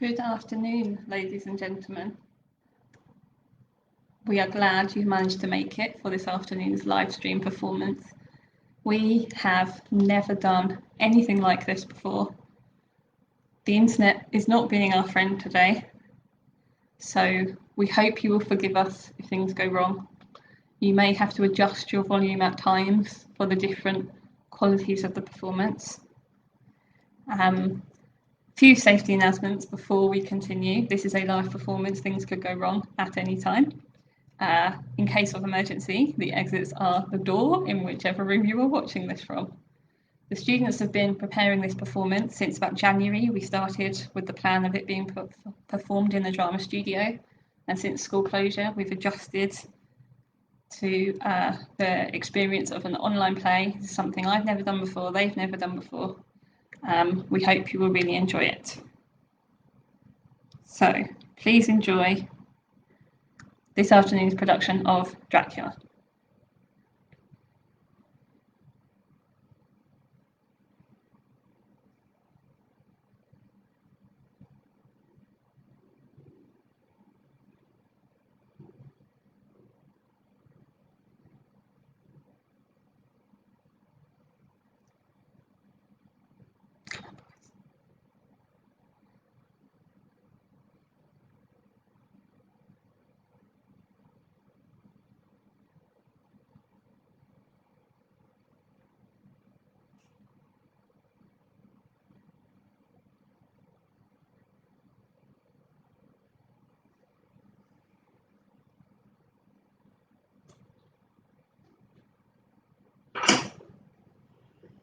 Good afternoon, ladies and gentlemen. We are glad you managed to make it for this afternoon's live stream performance. We have never done anything like this before. The internet is not being our friend today, so we hope you will forgive us if things go wrong. You may have to adjust your volume at times for the different qualities of the performance. Few safety announcements before we continue. This is a live performance, things could go wrong at any time. In case of emergency, the exits are the door in whichever room you are watching this from. The students have been preparing this performance since about January. We started with the plan of it being performed in the drama studio, and since school closure we've adjusted to the experience of an online play. This is something I've never done before, they've never done before. We hope you will really enjoy it. So please enjoy this afternoon's production of Dracula.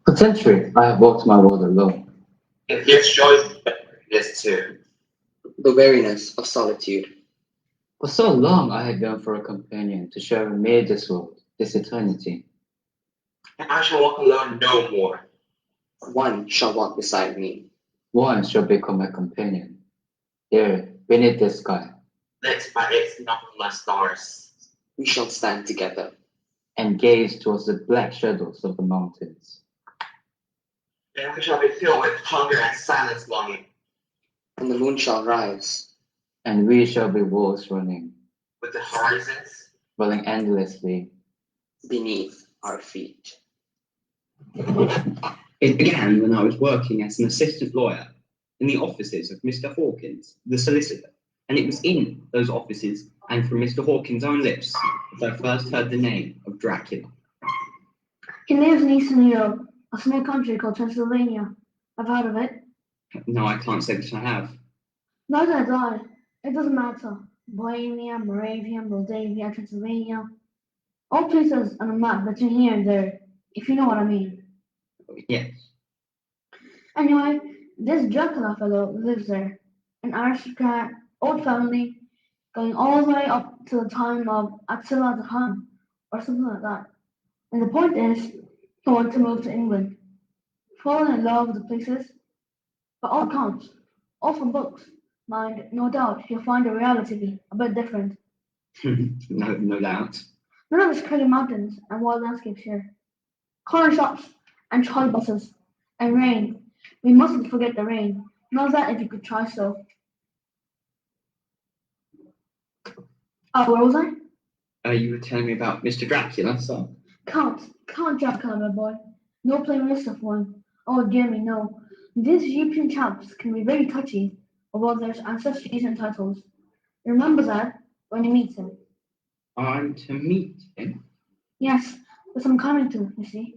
For centuries, I have walked my world alone. It gives joy to this too. The weariness of solitude. For so long, I had yearned for a companion to share with me this world, this eternity. And I shall walk alone no more. One shall walk beside me. One shall become my companion. There, beneath the sky, Lit by its numberless stars. We shall stand together. and gaze towards the black shadows of the mountains. And we shall be filled with hunger and silence longing. And the moon shall rise. And we shall be wolves running, With the horizons. rolling endlessly. Beneath our feet. It began when I was working as an assistant lawyer in the offices of Mr. Hawkins, the solicitor, and it was in those offices and from Mr. Hawkins' own lips that I first heard the name of Dracula. He lives in Eastern Europe, a small country called Transylvania. I've heard of it. No, I can't say that I have. Neither have I. It doesn't matter. Bohemia, Moravia, Moldavia, Transylvania. All places on a map between here and there, if you know what I mean. Yes. Anyway, this Dracula fellow lives there. An aristocrat, old family, going all the way up to the time of Attila the Hun, or something like that. And the point is, he wants to move to England. Fallen in love with the places. By all accounts, all from books. Mind, no doubt he'll find the reality a bit different. No doubt. None of these curly mountains and wild landscapes here. Corner shops and trolley buses and rain. We mustn't forget the rain. Not that if you could try so. Where was I? You were telling me about Mr. Dracula, so. Count Dracula, my boy. No plain list of one. Oh dear me, no. These European chaps can be very touchy about their ancestries and titles. Remember that when you meet him. I'm to meet him? Yes, but I'm coming to, you see.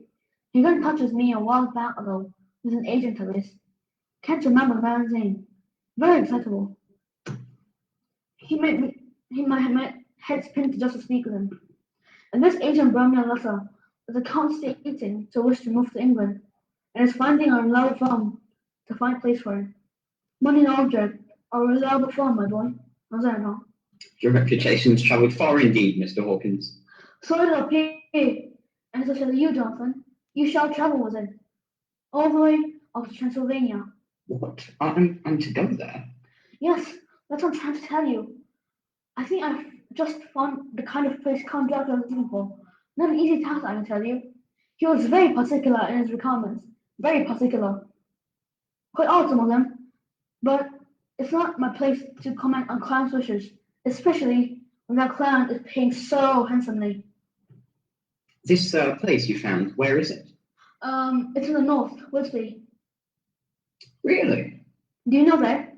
He got in touch with me a while back ago with an agent of his. Can't remember the man's name. Very excitable. He might have my head pinned to just to speak with him. And this agent brought me a letter that the Count stating to wish to move to England and is finding a reliable firm to find a place for him. Money and object, a reliable firm, my boy. How's that now? Your reputation has travelled far indeed, Mr. Hawkins. So it'll pay, and so shall you, Jonathan. You shall travel with it. All the way up to Transylvania. What? I'm to go there? Yes, that's what I'm trying to tell you. I think I've just found the kind of place Count Dracula is looking for. Not an easy task, I can tell you. He was very particular in his requirements. Very particular. Quite odd, some of them. But It's not my place to comment on clown's wishes, especially when that clown is paying so handsomely. This place you found, where is it? It's in the north, Woodsley. Really? Do you know that?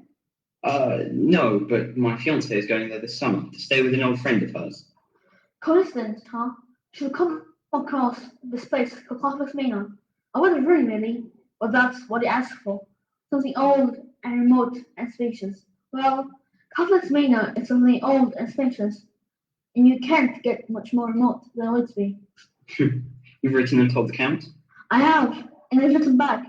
No, but my fiance is going there this summer to stay with an old friend of hers. Coincidence, huh? She'll come across this place for Catholic Manor. I wasn't really, but that's what he asked for. Something old and remote and spacious. Well, Catholic Manor is something old and spacious, and you can't get much more remote than Woodsby. You've written and told the Count? I have, and he's written back,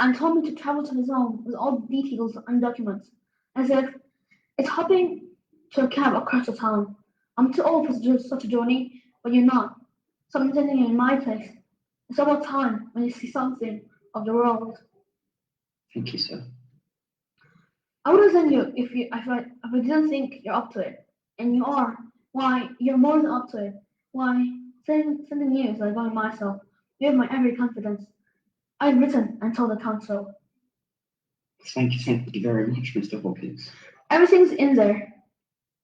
and told me to travel to his home with all the details and documents, as if it's hopping to a cab across the town. I'm too old for such a journey, but you're not. So I'm sending you in my place. It's about time when you see something of the world. Thank you, sir. I wouldn't send you if I didn't think you're up to it. And you are. Why, you're more than up to it. Why, sending you is like going myself. You have my every confidence. I've written and told the council. Thank you very much, Mr. Hawkins. Everything's in there.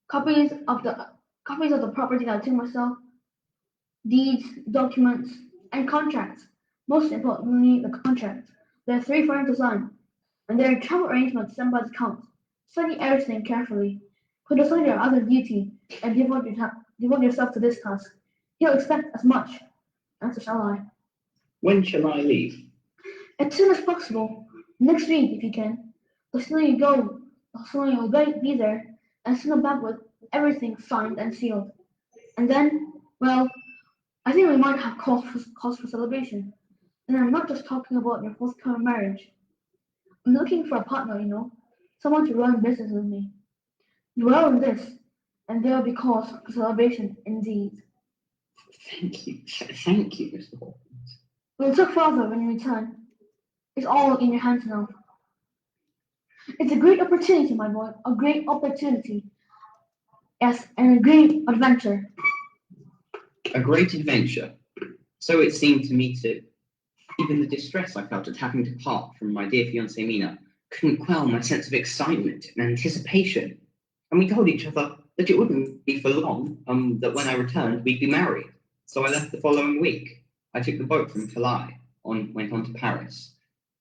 Copies of the property that I took myself, deeds, documents, and contracts. Most importantly, the contracts. There are 3 for him to sign, and there are travel arrangements sent by the count. Study everything carefully. Put aside your other duty and devote yourself to this task. He'll expect as much, and so shall I. When shall I leave? As soon as possible. Next week, if you can. The sooner you go, the sooner you'll be there, and sooner back with everything signed and sealed. And then, well, I think we might have cause for celebration. And I'm not just talking about your forthcoming marriage. I'm looking for a partner, someone to run business with me. Dwell on this, and there will be cause for celebration indeed. Thank you, Mr. Hawkins. We'll talk further when you return. It's all in your hands now. It's a great opportunity, my boy, a great opportunity. Yes, and a great adventure. A great adventure. So it seemed to me too. Even the distress I felt at having to part from my dear fiancée Mina couldn't quell my sense of excitement and anticipation. And we told each other that it wouldn't be for long, that when I returned, we'd be married. So I left the following week. I took the boat from Calais, went on to Paris.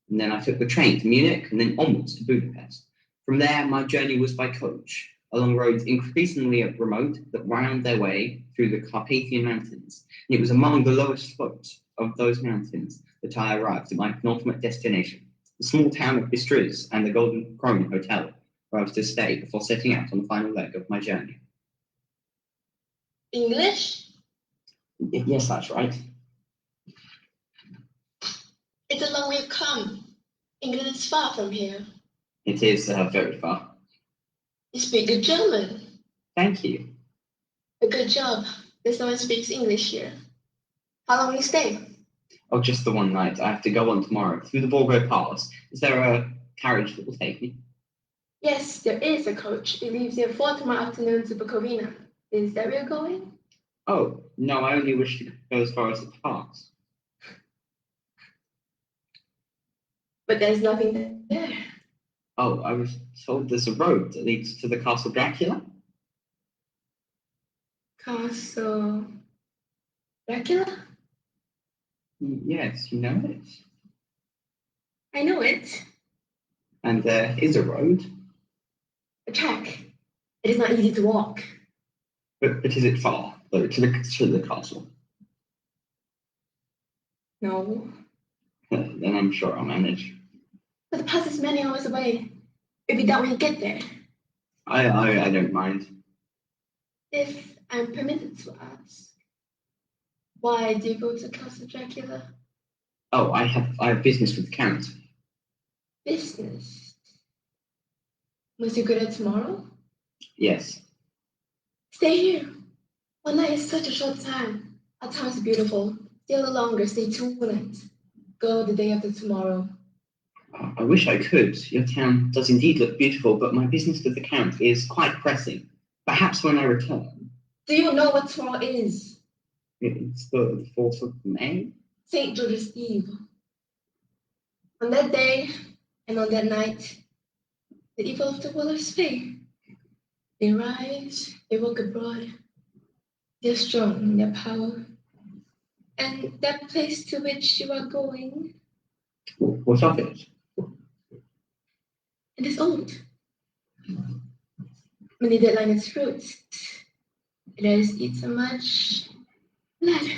And then I took the train to Munich and then onwards to Budapest. From there, my journey was by coach, along roads increasingly remote that wound their way through the Carpathian Mountains. And it was among the lowest slopes of those mountains that I arrived at my penultimate destination, the small town of Bistritz and the Golden Krone Hotel, where I was to stay before setting out on the final leg of my journey. English? Yes, that's right. It's a long way to come. England is far from here. It is very far. You speak good German. Thank you. A good job. There's no one speaks English here. How long will you stay? Oh, just the one night. I have to go on tomorrow through the Borgo Pass. Is there a carriage that will take me? Yes, there is a coach. It leaves you at 4 tomorrow afternoon to Bukovina. Is that where you're going? Oh, no, I only wish to go as far as the pass. But there's nothing there. Oh, I was told there's a road that leads to the Castle Dracula. Castle Dracula? Yes, you know it. I know it. And there is a road. A track. It is not easy to walk. But is it far to the castle? No. Then I'm sure I'll manage. But the pass is many hours away. It'll be that when you get there. I don't mind. If I'm permitted to ask, why do you go to Castle Dracula? Oh, I have business with the Count. Business? Must you go there tomorrow? Yes. Stay here. One night is such a short time. Our town is beautiful. Stay a little longer. Stay 2 nights. Go the day after tomorrow. I wish I could. Your town does indeed look beautiful, but my business with the Count is quite pressing. Perhaps when I return. Do you know what tomorrow is? It's the 4th of May? St. George's Eve. On that day and on that night, the evil of the world are spake. They rise, they walk abroad, they're strong in their power. And that place to which you are going, What of it? it is old. Many that line its roots, it has eaten much blood.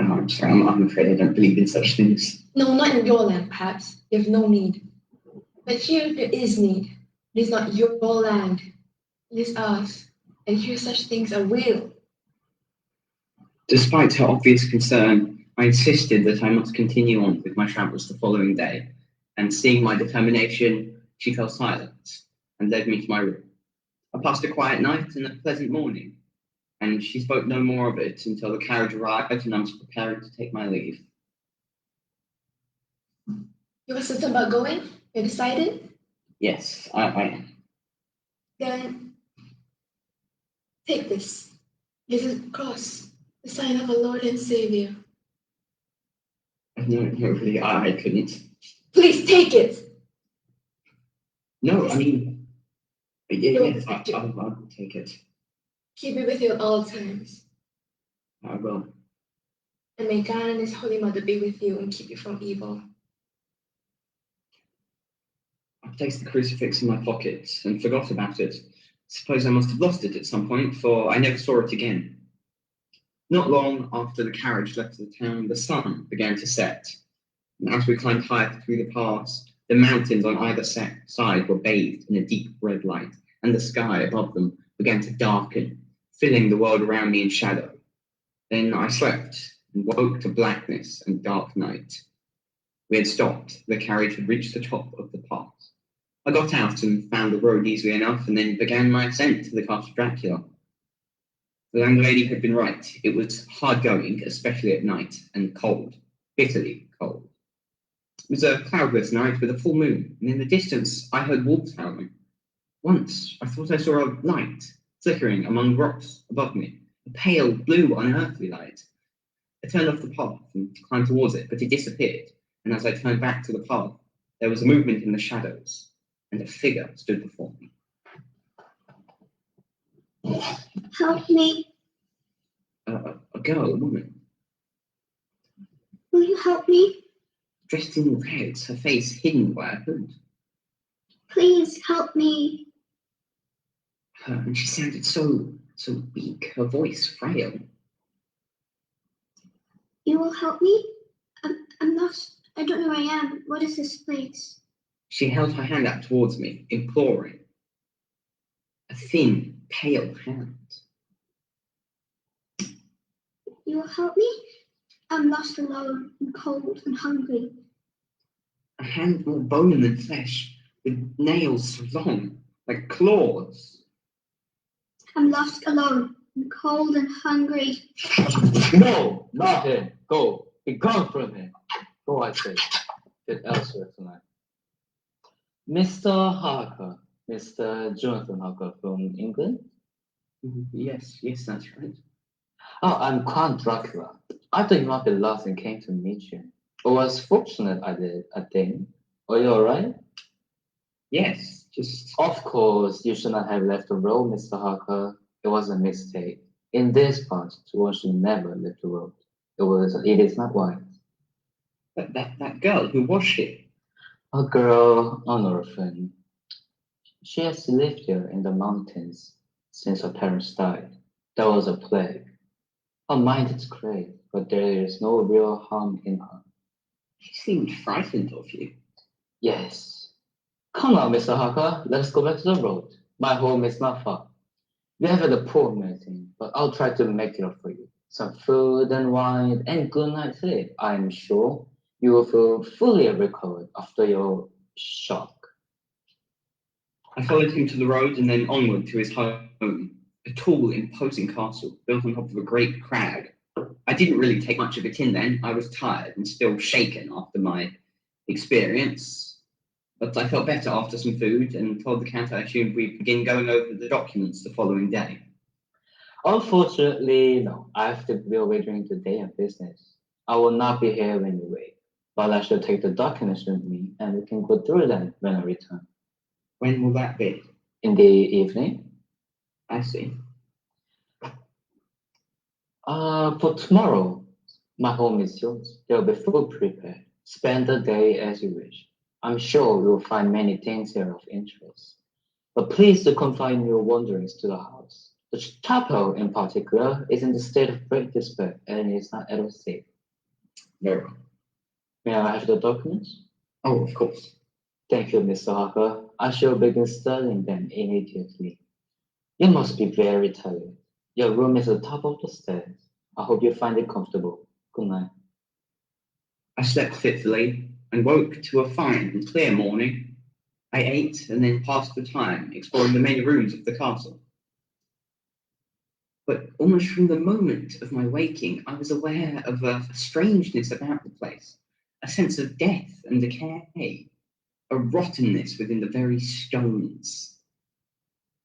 Oh, I'm sorry, I'm afraid I don't believe in such things. No, not in your land, perhaps. You have no need. But here there is need. It is not your land. It is ours. And here such things are real. Despite her obvious concern, I insisted that I must continue on with my travels the following day, and seeing my determination, she fell silent and led me to my room. I passed a quiet night and a pleasant morning, and she spoke no more of it until the carriage arrived and I was preparing to take my leave. You were certain about going? You decided? Yes, I am. Then take this. It is a cross, the sign of a Lord and Savior. No, really, I couldn't. Please take it. No, I mean, yes, Don't do- I'll take it. Keep it with you at all times. I will. And may God and His Holy Mother be with you and keep you from evil. I placed the crucifix in my pocket and forgot about it. Suppose I must have lost it at some point, for I never saw it again. Not long after the carriage left the town, the sun began to set. And as we climbed higher through the pass, the mountains on either side were bathed in a deep red light, and the sky above them began to darken, filling the world around me in shadow. Then I slept and woke to blackness and dark night. We had stopped. The carriage had reached the top of the pass. I got out and found the road easily enough, and then began my ascent to the Count Dracula. The landlady had been right. It was hard going, especially at night, and cold, bitterly cold. It was a cloudless night with a full moon, and in the distance I heard wolves howling. Once I thought I saw a light flickering among rocks above me, a pale blue unearthly light. I turned off the path and climbed towards it, but it disappeared, and as I turned back to the path, there was a movement in the shadows, and a figure stood before me. Help me. A girl, a woman, Will you help me? dressed in red, her face hidden by a hood. Please help me. And she sounded so weak, her voice frail. You will help me? I'm lost. I don't know where I am. What is this place? She held her hand out towards me, imploring. A thin, pale hand. You will help me? I'm lost alone and cold and hungry. A hand more bone than flesh, with nails so long, like claws. I'm lost alone and cold and hungry. No, not him. Go. Be gone from him. Go, I say. Get elsewhere tonight. Mr. Harker. Mr. Jonathan Harker from England? Yes, that's right. Oh, I'm Count Dracula. I thought you might be lost and came to meet you. I was fortunate I did, I think. Are you alright? Yes, just... Of course, you should not have left the road, Mr. Harker. It was a mistake. In this part, one should never leave the road. It is not wise. But that girl, who was she? A girl, an orphan. She has lived here in the mountains since her parents died. There was a plague. Her mind is great, but there is no real harm in her. She seemed frightened of you. Yes. Come on, Mr. Harker, let's go back to the road. My home is not far. We have a poor meeting, but I'll try to make it up for you. Some food and wine and good night's sleep. I'm sure you will feel fully recovered after your shock. I followed him to the road and then onward to his home, a tall, imposing castle built on top of a great crag. I didn't really take much of it in then. I was tired and still shaken after my experience, but I felt better after some food and told the Count I assumed we'd begin going over the documents the following day. Unfortunately, no. I have to be away during the day of business. I will not be here when you wait, but I shall take the documents with me and we can go through them when I return. When will that be? In the evening? I see. For tomorrow, my home is yours. There will be food prepared. Spend the day as you wish. I'm sure you'll find many things here of interest. But please do confine your wanderings to the house. The chapel, in particular, is in the state of great despair and is not at all safe. Very well. May I have the documents? Oh, of course. Thank you, Mr. Harker. I shall begin studying them immediately. You must be very tired. Your room is at the top of the stairs. I hope you find it comfortable. Good night. I slept fitfully and woke to a fine and clear morning. I ate and then passed the time exploring the many rooms of the castle. But almost from the moment of my waking, I was aware of a strangeness about the place, a sense of death and decay, a rottenness within the very stones.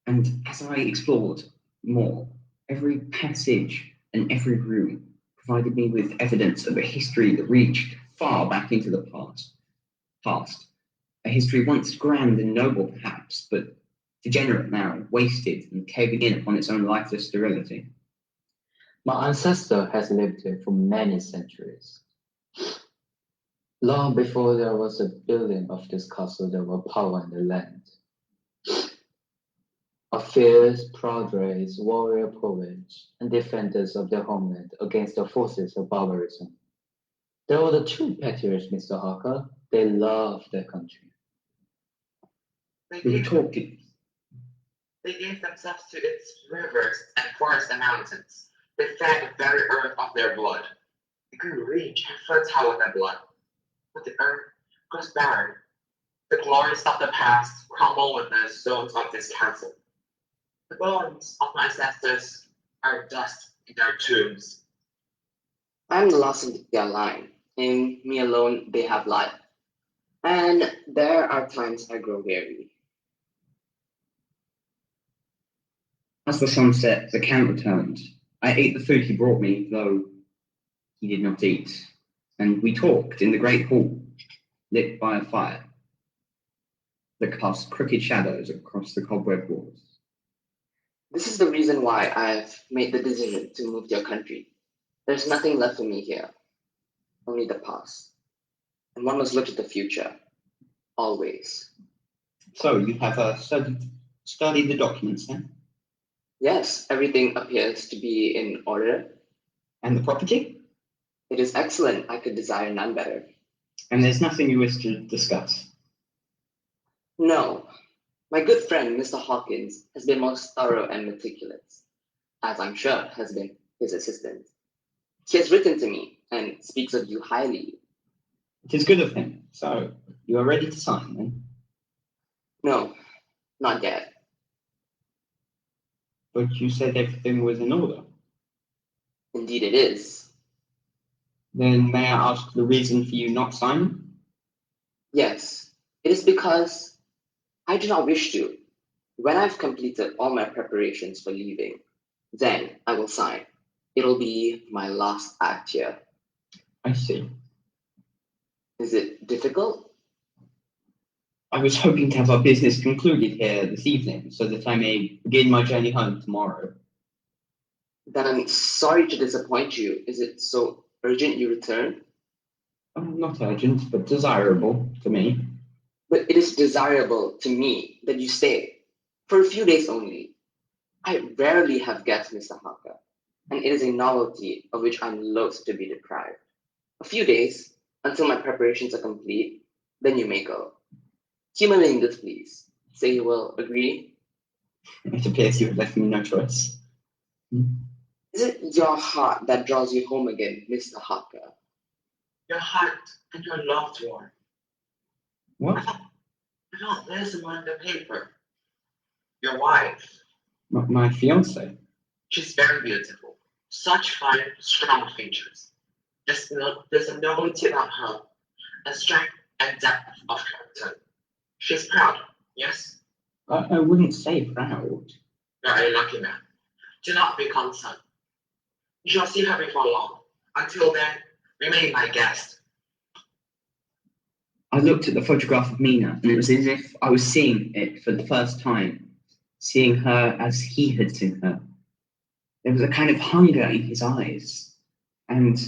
And as I explored more, every passage and every room provided me with evidence of a history that reached far back into the past. A history once grand and noble, perhaps, but degenerate now, wasted and caving in upon its own lifeless sterility. My ancestor has lived here for many centuries. Long before there was a building of this castle, there were power in the land. A fierce, proud race, warrior poets, and defenders of their homeland against the forces of barbarism. They were the true patriots, Mr. Harker. They loved their country. They We were gave, talking. they gave themselves to its rivers and forests and mountains. They fed the very earth of their blood. They grew rich and fertile with their blood. But the earth grows barren. The glories of the past crumble with the stones of this castle. The bones of my ancestors are dust in their tombs. I'm the last of their line. In me alone they have life. And there are times I grow weary. As the sun set, the Count returned. I ate the food he brought me, though he did not eat, and we talked in the great hall, lit by a fire that cast crooked shadows across the cobweb walls. This is the reason why I've made the decision to move to your country. There's nothing left for me here, only the past. And one must look at the future, always. So you have studied the documents then? Yes, everything appears to be in order. And the property? It is excellent. I could desire none better. And there's nothing you wish to discuss? No, my good friend Mr. Hawkins has been most thorough and meticulous, as I'm sure has been his assistant. He has written to me and speaks of you highly. It is good of him. So you are ready to sign then? No, not yet. But you said everything was in order. Indeed it is. Then may I ask the reason for you not signing? Yes, it is because I do not wish to. When I've completed all my preparations for leaving, then I will sign. It'll be my last act here. I see. Is it difficult? I was hoping to have our business concluded here this evening so that I may begin my journey home tomorrow. Then I'm sorry to disappoint you. Is it so urgent you return? Not urgent, but desirable to me. But it is desirable to me that you stay for a few days only. I rarely have guests, Mr. Harker, and it is a novelty of which I'm loath to be deprived. A few days until my preparations are complete, then you may go. Humiliating this, please. Say you will agree. It appears you have left me no choice. Is it your heart that draws you home again, Mr. Harker? Your heart and your loved one. What? I thought there's among the paper. Your wife. My fiance? She's very beautiful. Such fine, strong features. There's a nobility about her, a strength and depth of character. She's proud, yes? I wouldn't say proud. You're a lucky man. Do not be concerned. You shall see her before long. Until then, remain my guest. I looked at the photograph of Mina, and it was as if I was seeing it for the first time, seeing her as he had seen her. There was a kind of hunger in his eyes, and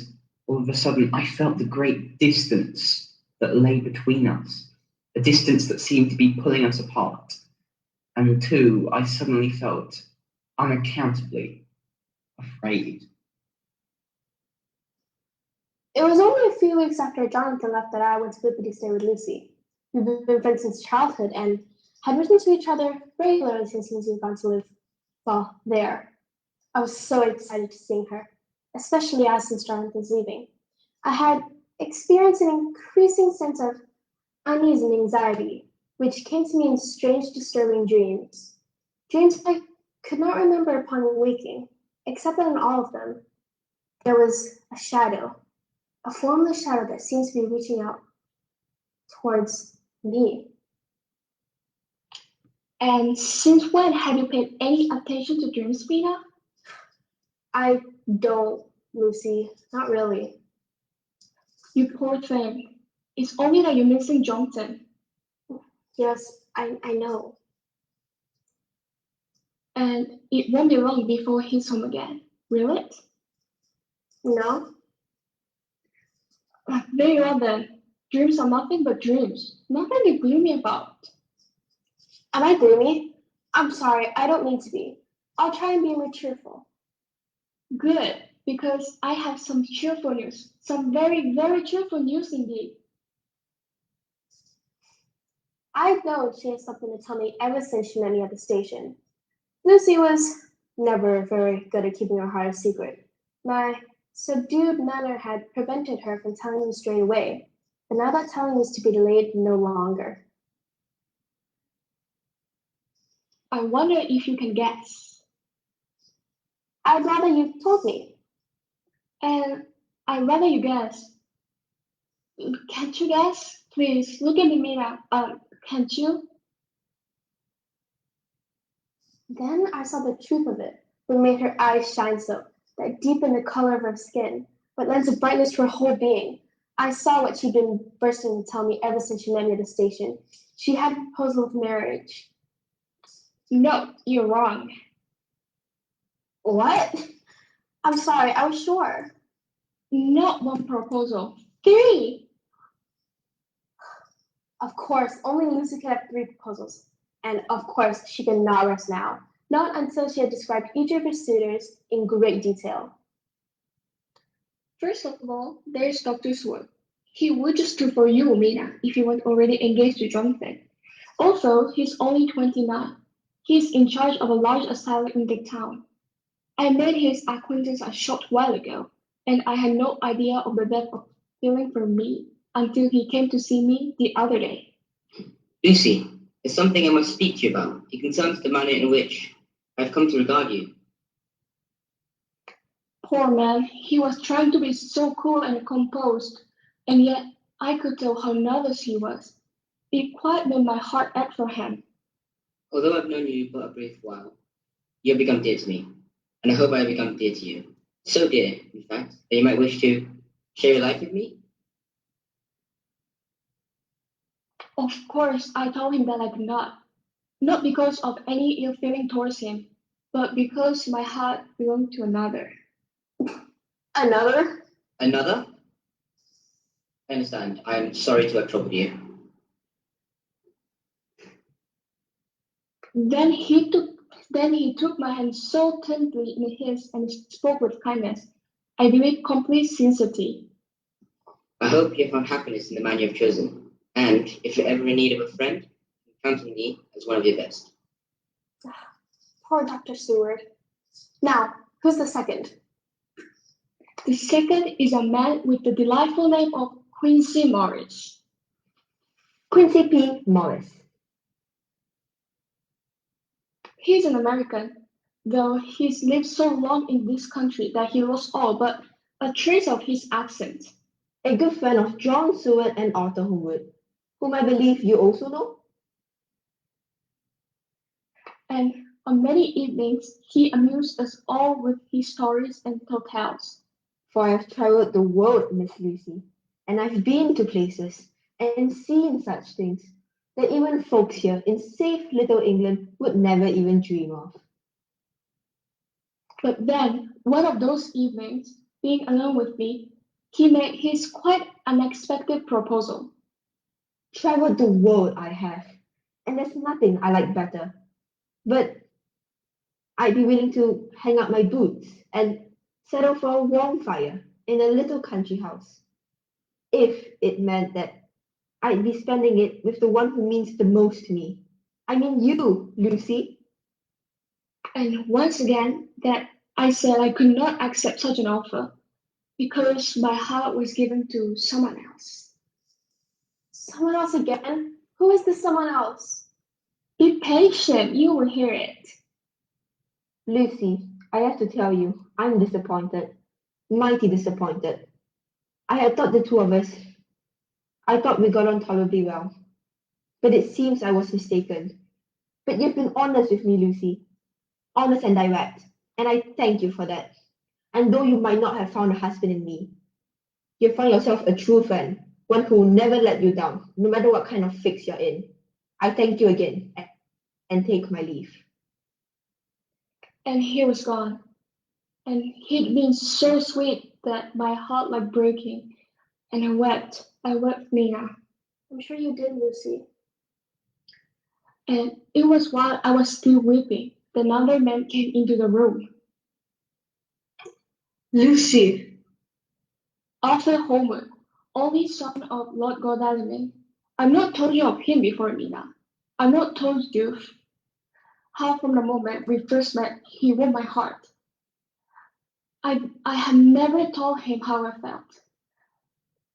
all of a sudden I felt the great distance that lay between us, a distance that seemed to be pulling us apart. And two, I suddenly felt unaccountably afraid. It was only a few weeks after Jonathan left that I went to Whitby to stay with Lucy. We've been friends since childhood and had written to each other regularly since Lucy had gone to live, well, there. I was so excited to see her, especially as since Jonathan's leaving. I had experienced an increasing sense of unease and anxiety, which came to me in strange, disturbing dreams. Dreams I could not remember upon waking, except that in all of them, there was a shadow, a formless shadow that seems to be reaching out towards me. And since when have you paid any attention to dreams, Mina? I don't, Lucy, not really. You poor thing. It's only that you're missing Jonathan. Yes, I know. And it won't be long before he's home again. Will it? No? Very well then. Dreams are nothing but dreams. Nothing to be gloomy about. Am I gloomy? I'm sorry, I don't mean to be. I'll try and be more cheerful. Good, because I have some cheerful news. Some very, very cheerful news indeed. I've known she has something to tell me ever since she met me at the station. Lucy was never very good at keeping her heart a secret. My subdued manner had prevented her from telling me straight away, but now that telling is to be delayed no longer. I wonder if you can guess. I'd rather you told me. And I'd rather you guess. Can't you guess? Please, look at me, Mina. Can't you? Then I saw the truth of it, what made her eyes shine so, that deepened the color of her skin, what lends a brightness to her whole being. I saw what she'd been bursting to tell me ever since she met me at the station. She had a proposal of marriage. No, you're wrong. What? I'm sorry, I was sure. Not one proposal. 3! Of course, only Lucy could have 3 proposals. And of course, she could not rest now, not until she had described each of her suitors in great detail. First of all, there's Dr. Seward. He would just do for you, Mina, if you weren't already engaged to Jonathan. Also, he's only 29. He's in charge of a large asylum in the town. I made his acquaintance a short while ago, and I had no idea of the depth of feeling for me until he came to see me the other day. Lucy, there's something I must speak to you about. It concerns the manner in which I've come to regard you. Poor man, he was trying to be so cool and composed, and yet I could tell how nervous he was. It quite made my heart ache for him. Although I've known you but a brief while, you have become dear to me, and I hope I have become dear to you. So dear, in fact, that you might wish to share your life with me. Of course, I told him that I could not because of any ill feeling towards him, but because my heart belonged to another. Another? Another? I understand. I am sorry to have troubled you. Then he took my hand so tenderly in his and spoke with kindness. I believe complete sincerity. I hope you have found happiness in the man you have chosen, and if you're ever in need of a friend, count on me as one of your best. Poor Dr. Seward. Now, who's the second? The second is a man with the delightful name of Quincy Morris. Quincy P. Morris. He's an American, though he's lived so long in this country that he lost all but a trace of his accent. A good friend of John Seward and Arthur Homewood, whom I believe you also know. And on many evenings, he amused us all with his stories and tales. For I have traveled the world, Miss Lucy, and I've been to places and seen such things that even folks here in safe little England would never even dream of. But then, one of those evenings, being alone with me, he made his quite unexpected proposal. Traveled the world I have, and there's nothing I like better. But I'd be willing to hang up my boots and settle for a warm fire in a little country house, if it meant that I'd be spending it with the one who means the most to me. I mean you, Lucy. And once again, that I said I could not accept such an offer because my heart was given to someone else. Someone else again? Who is this someone else? Be patient, you will hear it. Lucy, I have to tell you, I'm disappointed. Mighty disappointed. I had thought the two of us, I thought we got on tolerably well. But it seems I was mistaken. But you've been honest with me, Lucy. Honest and direct. And I thank you for that. And though you might not have found a husband in me, you found yourself a true friend, one who will never let you down, no matter what kind of fix you're in. I thank you again and take my leave. And he was gone. And he'd been so sweet that my heart like breaking. And I wept. I wept, Mina. I'm sure you did, Lucy. And it was while I was still weeping that another man came into the room. Lucy, Arthur Holmwood, only son of Lord Godalming. I've not told you of him before, Mina. I've not told you how from the moment we first met, he won my heart. I had never told him how I felt.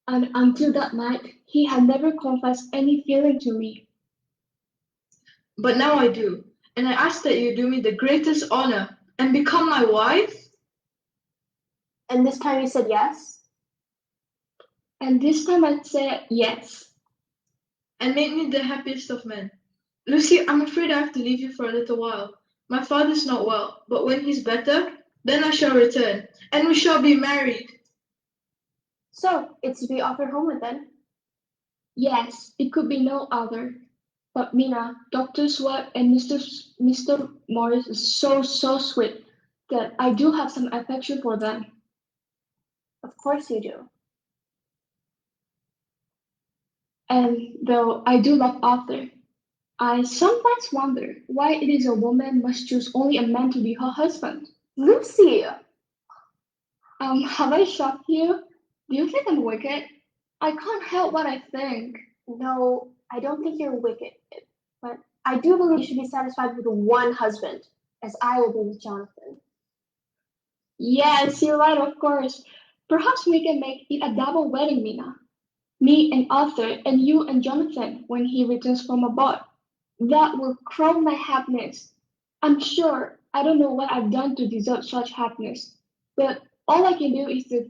And until that night, he had never confessed any feeling to me. but now I do, and I ask that you do me the greatest honor and become my wife. And this time you said yes? And this time I said yes. And make me the happiest of men. Lucy, I'm afraid I have to leave you for a little while. My father's not well, but when he's better, then I shall return, and we shall be married. So, it's to be Arthur Holmwood then? Yes, it could be no other. But Mina, Dr. Swart and Mr. Morris is so sweet that I do have some affection for them. Of course you do. And though I do love Arthur, I sometimes wonder why it is a woman must choose only a man to be her husband. Lucy! Have I shocked you? Do you think I'm wicked? I can't help what I think. No, I don't think you're wicked, but I do believe you should be satisfied with one husband, as I will be with Jonathan. Yes, you're right, of course. Perhaps we can make it a double wedding, Mina. Me and Arthur, and you and Jonathan when he returns from abroad. That will crown my happiness. I'm sure I don't know what I've done to deserve such happiness, but all I can do is to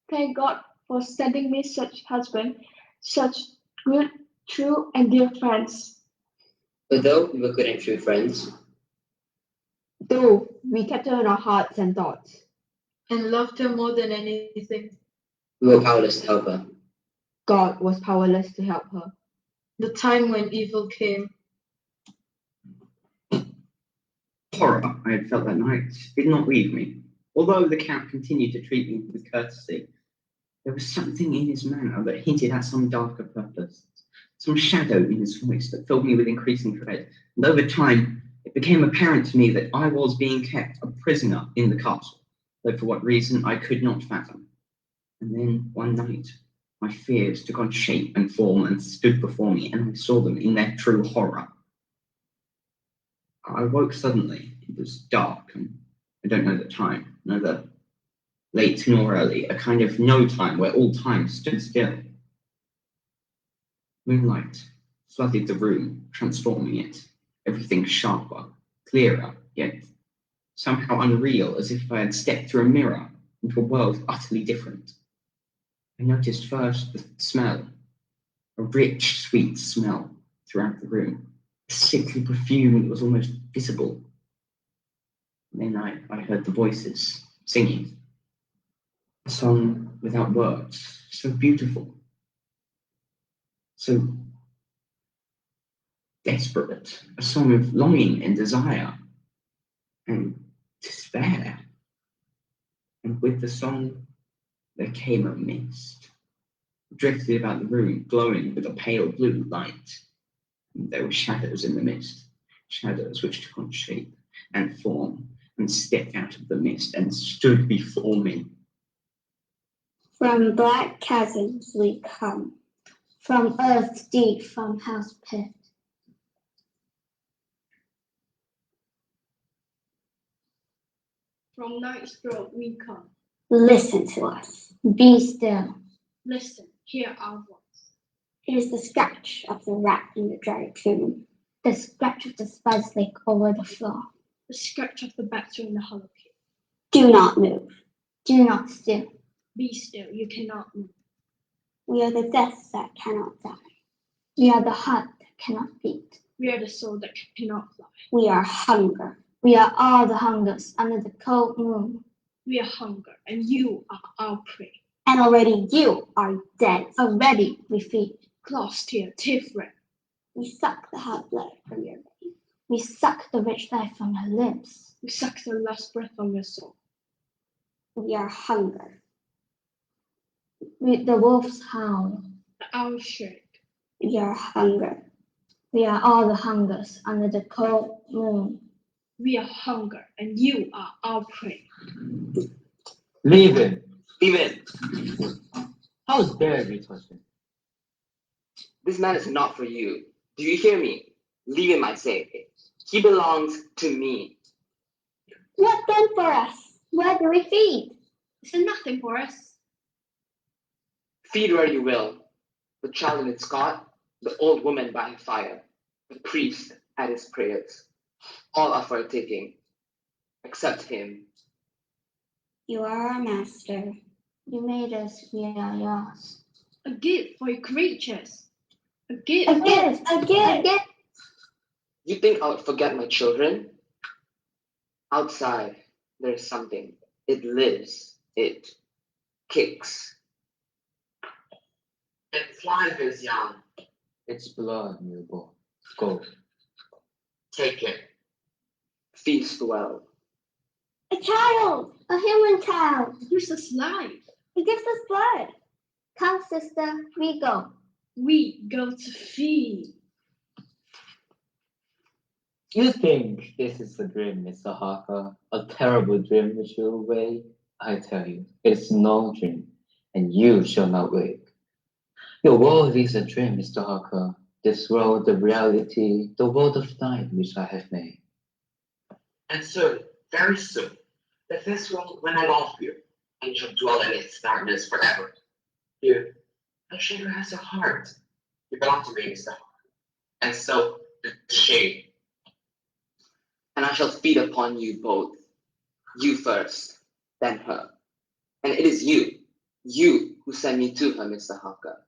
thank God for sending me such husband, such good, true, and dear friends. Although we were good and true friends, Though we kept her in our hearts and thoughts. And loved her more than anything. we were powerless to help her. God was powerless to help her. The time when evil came. Horror I had felt that night did not leave me. Although the Count continued to treat me with courtesy, there was something in his manner that hinted at some darker purpose, some shadow in his voice that filled me with increasing dread. And over time, it became apparent to me that I was being kept a prisoner in the castle, though for what reason I could not fathom. And then one night, my fears took on shape and form and stood before me, and I saw them in their true horror. I woke suddenly. It was dark, and I don't know the time, neither late nor early, a kind of no time where all time stood still. Moonlight flooded the room, transforming it, everything sharper, clearer, yet somehow unreal, as if I had stepped through a mirror into a world utterly different. I noticed first the smell, a rich, sweet smell throughout the room, a sickly perfume that was almost visible. And then I heard the voices singing, a song without words, so beautiful. so desperate, a song of longing and desire and despair. And with the song, there came a mist, drifted about the room, glowing with a pale blue light. And there were shadows in the mist, shadows which took on shape and form and stepped out of the mist and stood before me. From black chasms we come, from earth's deep, from hell's pit. From night's throat we come. Listen to us. Be still. Listen, hear our voice. It is the scratch of the rat in the dry tomb, the scratch of the spice lake over the floor. The scratch of the bats in the hollow cave. Do not move. Do not still. Be still, you cannot move. We are the death that cannot die. We are the heart that cannot beat. We are the soul that cannot fly. We are hunger. We are all the hungers under the cold moon. We are hunger, and you are our prey. And already you are dead. Already we feed. Claws, tear, teeth red. We suck the hot blood from your veins. We suck the rich life from your lips. We suck the last breath from your soul. We are hunger. The wolves howl. The owls shriek. We are hunger. We are all the hungers under the cold moon. We are hunger, and you are our prey. Leave him. Leave it. How dare you touch him? This man is not for you. Do you hear me? Leave him, I say. He belongs to me. What then for us? Where do we feed? Is there nothing for us? Feed where you will. The child in its cot, the old woman by her fire, the priest at his prayers. All are for a taking, except him. You are our master. You made us, we are yours. A gift for your creatures. A gift. A gift, a gift, a gift. You think I would forget my children? Outside, there is something. It lives. It kicks. Its life is young. It's blood, newborn. Go. Take it. Feast well. A child, a human child. Gives us life. He gives us blood. Come, sister, we go. We go to feed. You think this is a dream, Mr. Harker? A terrible dream which you awake? I tell you, it's no dream, and you shall not wake. Your world is a dream, Mr. Harker. This world, the reality, the world of night which I have made. And soon, very soon, that this world will not love you, and you shall dwell in its darkness forever. You, a shader has a heart. You belong to me, Mr. Harker. And so, the shade. And I shall feed upon you both. You first, then her. And it is you who sent me to her, Mr. Harker.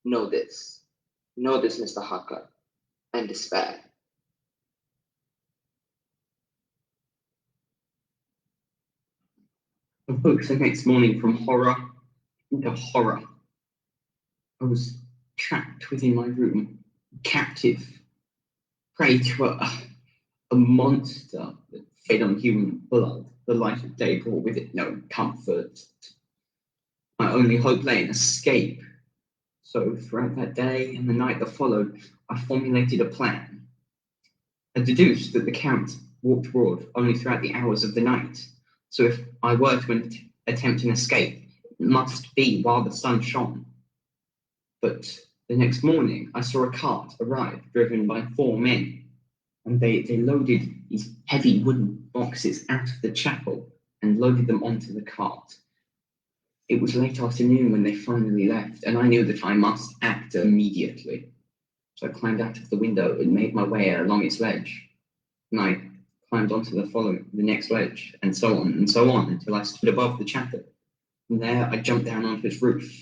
Know this, Mr. Harker, and despair. I woke the next morning from horror into horror. I was trapped within my room, captive, prey to a monster that fed on human blood. The light of day brought with it no comfort. My only hope lay in escape. So throughout that day and the night that followed, I formulated a plan. I deduced that the Count walked abroad only throughout the hours of the night. So if I were to attempt an escape, it must be while the sun shone. But the next morning, I saw a cart arrive, driven by 4 men, and they loaded these heavy wooden boxes out of the chapel and loaded them onto the cart. It was late afternoon when they finally left, and I knew that I must act immediately. So I climbed out of the window and made my way along its ledge. And I climbed onto the next ledge, and so on, until I stood above the chapel. From there, I jumped down onto its roof.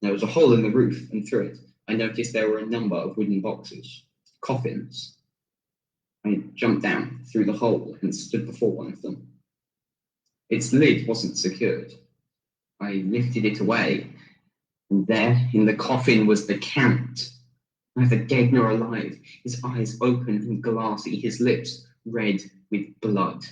There was a hole in the roof, and through it, I noticed there were a number of wooden boxes, coffins. I jumped down through the hole and stood before one of them. Its lid wasn't secured. I lifted it away, and there in the coffin was the Count, neither dead nor alive, his eyes open and glassy, his lips red with blood.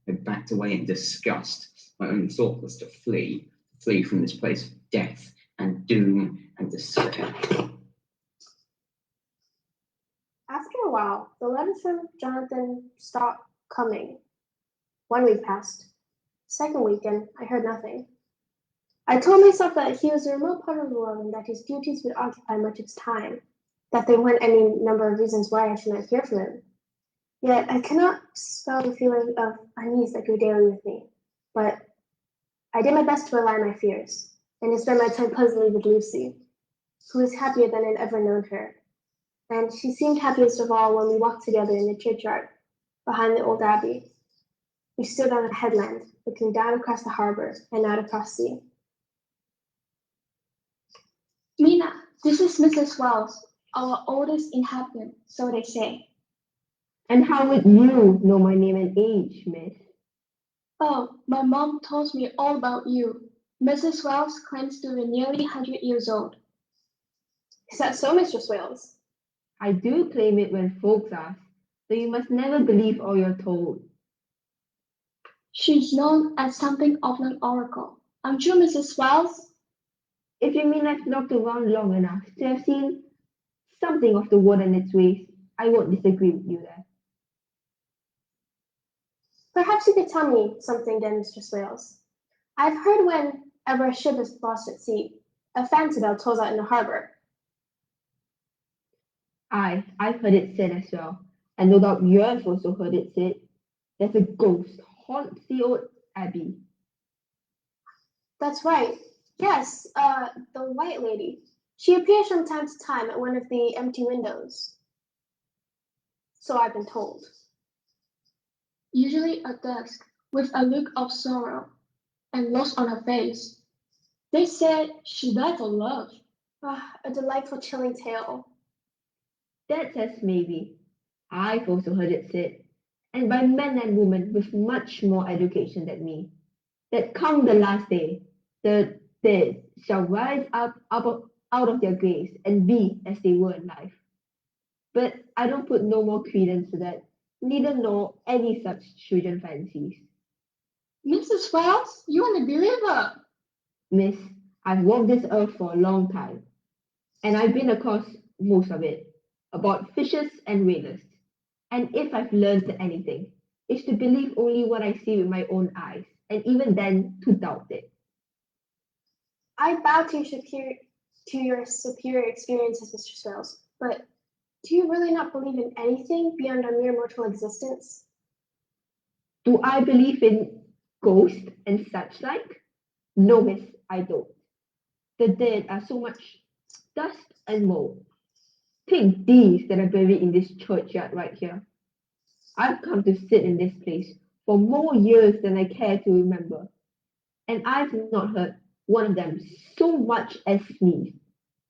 I backed away in disgust. My only thought was to flee from this place of death and doom and despair. After a while, the letters from Jonathan stopped coming. 1 week passed. Second weekend, I heard nothing. I told myself that he was a remote part of the world and that his duties would occupy much of his time, that there weren't any number of reasons why I should not hear from him. Yet I cannot spell the feeling of unease that grew daily with me. But I did my best to allay my fears, and to spend my time pleasantly with Lucy, who was happier than I'd ever known her. And she seemed happiest of all when we walked together in the churchyard behind the old abbey. We stood on a headland, looking down across the harbor and out across sea. Mina, this is Mrs. Wells, our oldest inhabitant, so they say. And how would you know my name and age, miss? Oh, my mom told me all about you. Mrs. Wells claims to be nearly 100 years old. Is that so, Mistress Wales? I do claim it when folks ask, so you must never believe all you're told. She's known as something of an oracle. Aren't you, Mrs. Wells? If you mean I've looked around long enough to have seen something of the world and its ways, I won't disagree with you there. Perhaps you could tell me something then, Mistress Wales. I've heard whenever a ship is lost at sea, a fancy bell tolls out in the harbor. Aye, I've heard it said as well, and no doubt you have also heard it said. There's a ghost haunts the old abbey. That's right. Yes, the white lady. She appears from time to time at one of the empty windows. So I've been told. Usually at dusk, with a look of sorrow and loss on her face. They said she died for love. A delightful, chilling tale. That says maybe. I've also heard it said, and by men and women with much more education than me, that come the last day, the dead shall rise up out of their graves and be as they were in life. But I don't put no more credence to that, neither nor any such children fancies. Mrs. Wells, you are a believer. Miss, I've walked this earth for a long time, and I've been across most of it, about fishes and whalers. And if I've learned anything, it's to believe only what I see with my own eyes, and even then to doubt it. I bow to your superior experiences, Mr. Swales, but do you really not believe in anything beyond our mere mortal existence? Do I believe in ghosts and such like? No, miss, I don't. The dead are so much dust and mold. Take these that are buried in this churchyard right here. I've come to sit in this place for more years than I care to remember, and I've not heard one of them so much as sneeze,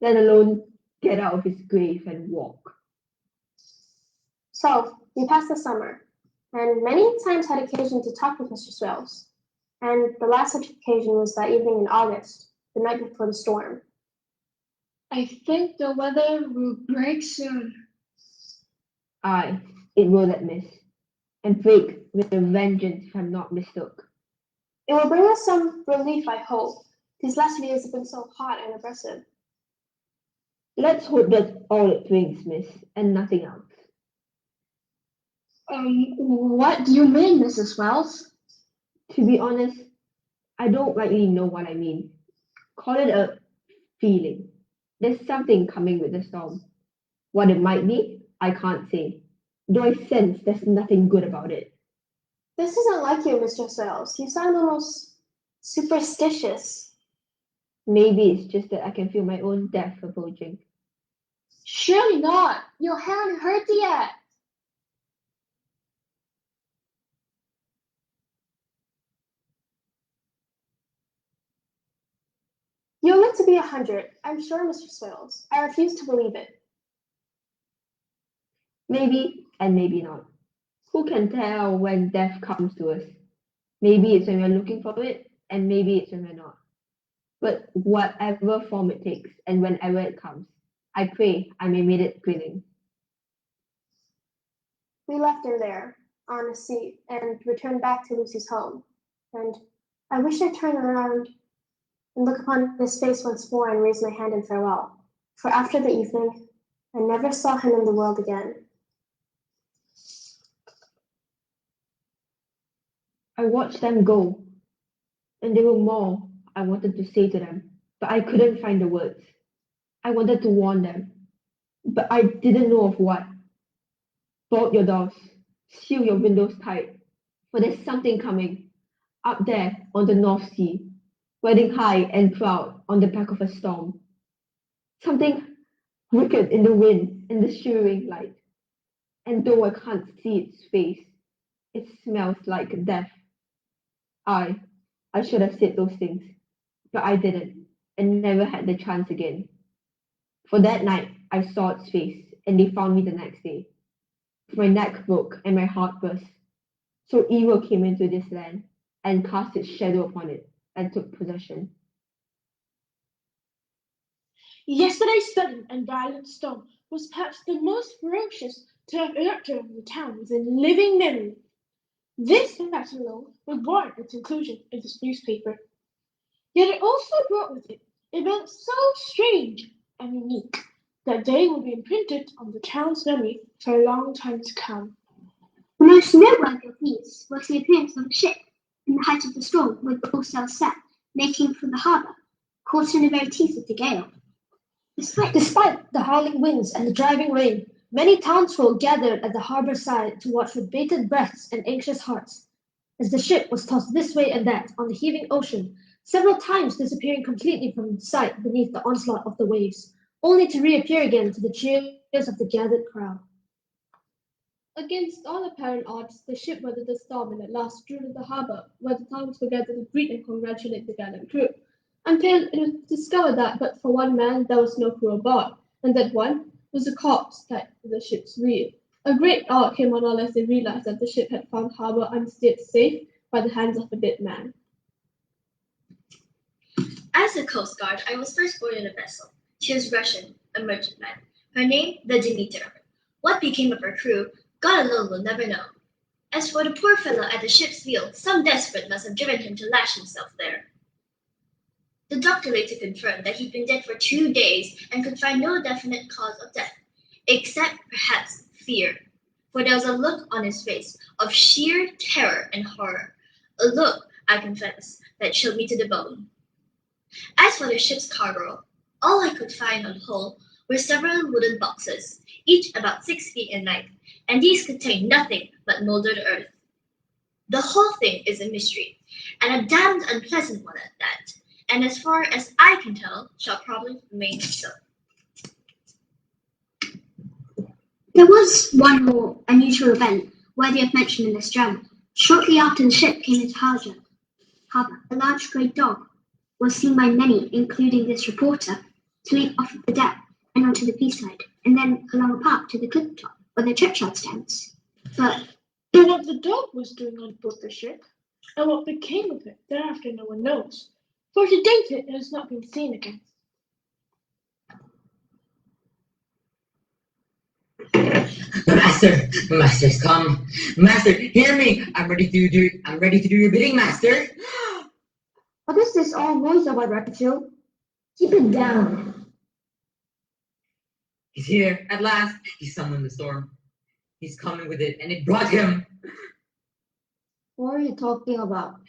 let alone get out of his grave and walk. So, we passed the summer, and many times had occasion to talk with Mr. Swales. And the last such occasion was that evening in August, the night before the storm. I think the weather will break soon. Aye, it will, that miss, and break with a vengeance if I'm not mistook. It will bring us some relief, I hope. These last few days have been so hot and oppressive. Let's hope that's all it brings, miss, and nothing else. What do you mean, Mrs. Wells? To be honest, I don't rightly know what I mean. Call it a feeling. There's something coming with the storm. What it might be, I can't say, though I sense there's nothing good about it. This isn't like you, Mr. Swales. You sound almost superstitious. Maybe it's just that I can feel my own death approaching. Surely not. You haven't heard yet. You'll live to be 100, I'm sure, Mr. Swales. I refuse to believe it. Maybe and maybe not. Who can tell when death comes to us? Maybe it's when we're looking for it, and maybe it's when we're not. But whatever form it takes, and whenever it comes, I pray I may meet it grinning. We left her there, on a seat, and returned back to Lucy's home. And I wished I'd turn around and look upon his face once more and raise my hand in farewell. For after the evening, I never saw him in the world again. I watched them go, and there were more I wanted to say to them, but I couldn't find the words. I wanted to warn them, but I didn't know of what. Bolt your doors, seal your windows tight, for there's something coming, up there on the North Sea, riding high and proud on the back of a storm. Something wicked in the wind and the shivering light, and though I can't see its face, it smells like death. I should have said those things, but I didn't, and never had the chance again. For that night, I saw its face, and they found me the next day. My neck broke and my heart burst. So evil came into this land and cast its shadow upon it and took possession. Yesterday's sudden and violent storm was perhaps the most ferocious to have erupted over the town within living memory. This fact alone would warrant its inclusion in this newspaper. Yet it also brought with it events so strange and unique that they will be imprinted on the town's memory for a long time to come. The most noteworthy of these was the appearance of a ship in the height of the storm with all sails set, making for the harbour, caught in the very teeth of the gale. Despite the howling winds and the driving rain, many townsfolk gathered at the harbour side to watch with bated breaths and anxious hearts, as the ship was tossed this way and that on the heaving ocean, several times disappearing completely from sight beneath the onslaught of the waves, only to reappear again to the cheers of the gathered crowd. Against all apparent odds, the ship weathered the storm and at last drew to the harbour, where the townsfolk gathered to greet and congratulate the gallant crew, until it was discovered that but for one man there was no crew aboard, and that one was a corpse tied to the ship's wheel. A great awe came on all as they realized that the ship had found harbour unsteered safe by the hands of a dead man. As a Coast Guard, I was first boarded a vessel. She was Russian, a merchantman. Her name, the Undeterred. What became of her crew, God alone will never know. As for the poor fellow at the ship's wheel, some desperate must have driven him to lash himself there. The doctor later confirmed that he'd been dead for 2 days and could find no definite cause of death, except perhaps fear. For there was a look on his face of sheer terror and horror, a look, I confess, that chilled me to the bone. As for the ship's cargo, all I could find on the hull were several wooden boxes, each about 6 feet in length, and these contained nothing but molded earth. The whole thing is a mystery, and a damned unpleasant one at that, and as far as I can tell, shall probably remain so. There was one more unusual event worthy of mention in this drama. Shortly after the ship came into harbour, a large grey dog was seen by many, including this reporter, to leap off of the deck and onto the quayside, and then along a path to the cliff top where the churchyard stands. But what the dog was doing on board the ship, and what became of it thereafter, no one knows, for to date it has not been seen again. Master's come. Master, hear me. I'm ready to do your bidding, Master. What is this all noise about, Raphael? Keep it down. He's here at last. He summoned the storm. He's coming with it, and it brought him. What are you talking about?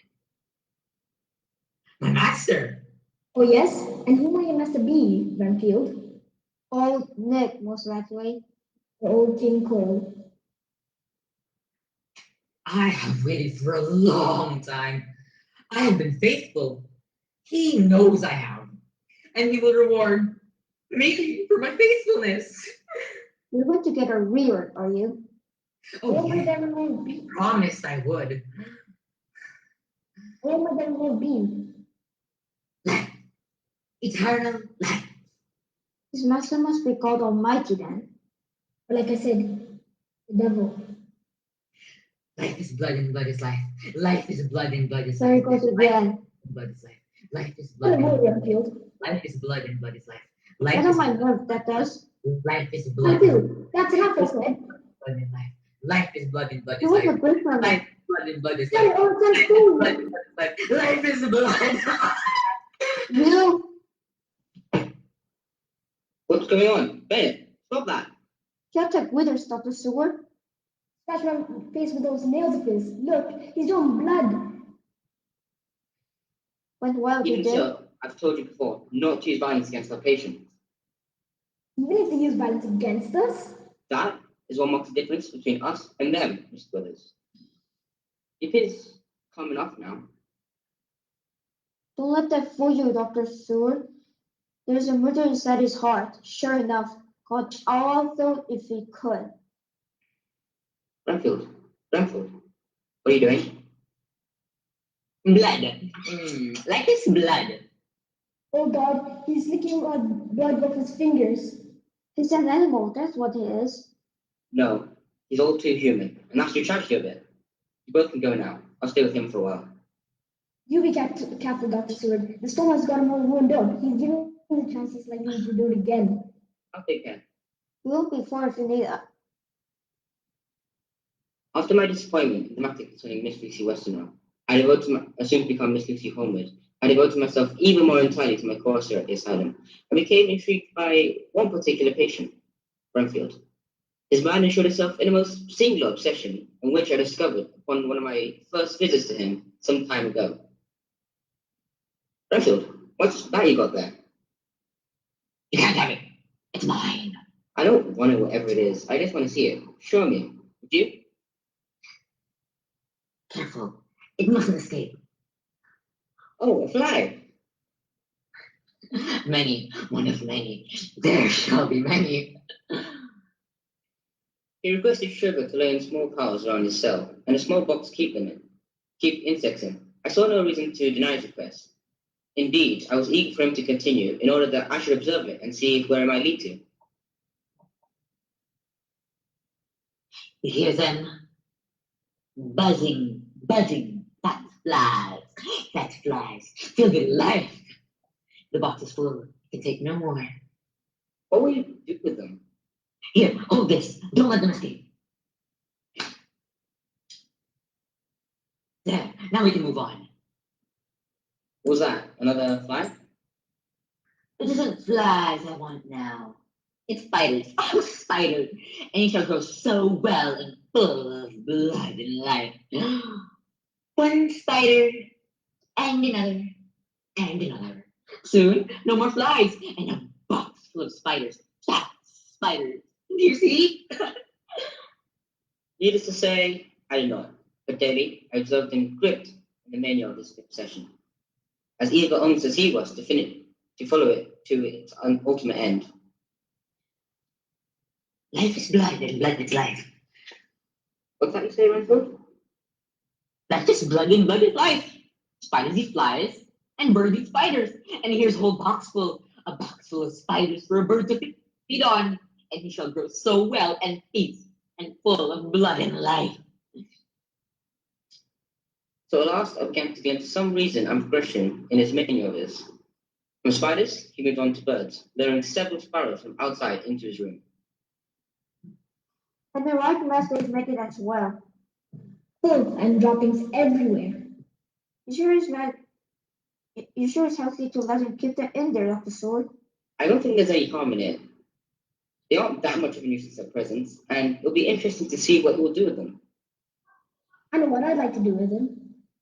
My master. Oh yes, and who may your master be, Renfield? Old Nick, most likely. Or old King Cole. I have waited for a long time. I have been faithful. He knows I have, and he will reward me for my faithfulness. You're going to get a reward, are you? Oh, yeah. I promised I would. Where would that reward be? Life. Eternal life. His master must be God Almighty then. But like I said, the devil. Life is blood and blood is life. Life is blood and blood is life. There he goes again. Blood is life. Life is blood. Life is Life is blood and blood is life. Life Get on is my nerve, that does. life is I blood. do. That's half of it. Blood in life. Life is blood in blood You is want life. the break from Life it. blood in blood is Get life. it all Life done is soon. blood in blood is life. Life is blood. You. What's going on? Bennett, stop that. Shut up, Withers, Dr. Seward. Scratch my face with those nails of his. Look, he's drawing blood. Went wild, you Even did. so, I've told you before not to use violence against our patients. Even if they use violence against us, That is what marks the difference between us and them, Mr. Withers. It is calm enough now. Don't let that fool you, Dr. Seward. There's a murder inside his heart. Sure enough, God also if he could. Renfield, what are you doing? Blood. Like it's blood. oh God, he's licking blood off his fingers. He's an animal, that's what he is. No, he's all too human, and that's your tragedy of it. You both can go now. I'll stay with him for a while. You be careful, Dr. Seward. The storm has got him all wound up. He's giving the chances like him to do it again. I'll take care. We'll be far if you need us. After my disappointment in the matter concerning Miss Lucy Westerner, I soon to become Miss Lucy Homewood. I devoted myself even more entirely to my course here at the asylum. I became intrigued by one particular patient, Renfield. His mind ensured itself in a most singular obsession, in which I discovered upon one of my first visits to him some time ago. Renfield, what's that you got there? You can't have it. It's mine. I don't want it, whatever it is. I just want to see it. Show me. Would you? Careful. It mustn't escape. Oh, a fly. Many, one of many. There shall be many. He requested sugar to lay in small piles around his cell, and a small box to keep insects in. I saw no reason to deny his request. Indeed, I was eager for him to continue in order that I should observe it and see where it might lead to. You hear them? Buzzing, buzzing, fat flies, filled with life. The box is full, you can take no more. What will you do with them? Here, hold this, don't let them escape. There, now we can move on. What was that? Another fly? It isn't flies I want now. It's spiders. Oh, spiders! And you shall grow so well and full of blood and life. One spider, and another, and another. Soon, no more flies, and a box full of spiders. Fat spiders. Do you see? Needless to say, I did not. But daily, I observed him gripped in the mania of his obsession. As eager almost as he was to follow it to its ultimate end. Life is blood, and blood is life. What's that you say, Renfield? That's just blood, and blood is life. Spiders eat flies, and birds eat spiders. And here's a whole box full of spiders for a bird to feed on. And he shall grow so well and peace and full of blood and life. So at last, I began to get some reason and progression in his menu of his. From spiders, he moved on to birds, luring several sparrows from outside into his room. And the right message make it as well. Filth and droppings everywhere. You sure it's healthy to let him keep them in there, Dr. Sword? I don't think there's any harm in it. They aren't that much of a nuisance at present, and it'll be interesting to see what he will do with them. I know what I'd like to do with him.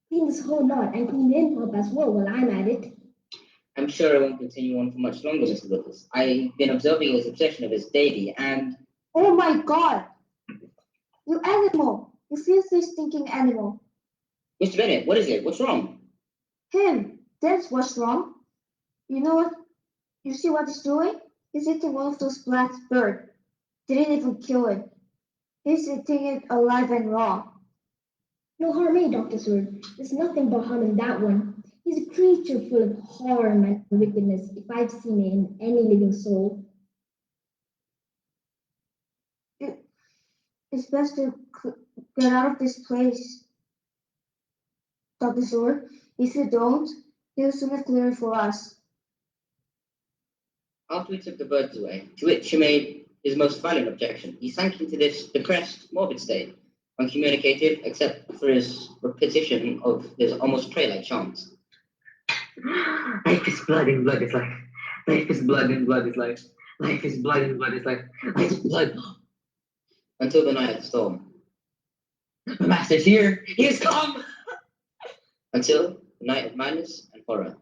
Clean this whole lot and clean the in-pump as well while I'm at it. I'm sure it won't continue on for much longer, Mr. Lucas. I've been observing his obsession of his daily, and... Oh my God! You animal! You filthy, stinking animal! Mr. Bennett, what is it? What's wrong? Him! That's what's wrong. You know what? You see what he's doing? He's eating one of those black birds. Didn't even kill it. He's eating it alive and raw. No harm in Dr. Sword. There's nothing but harm in that one. He's a creature full of harm and wickedness if I've seen it in any living soul. It's best to get out of this place, Dr. Sword. If you don't, he'll soon clear it for us. After we took the birds away, to which he made his most violent objection, he sank into this depressed, morbid state, uncommunicative except for his repetition of his almost prey-like chants. Life is blood and blood is life. Life is blood and blood is life. Life is blood and blood is life. Life is blood. Until the night of the storm. The master's here. He has come. Until the night of madness and horror.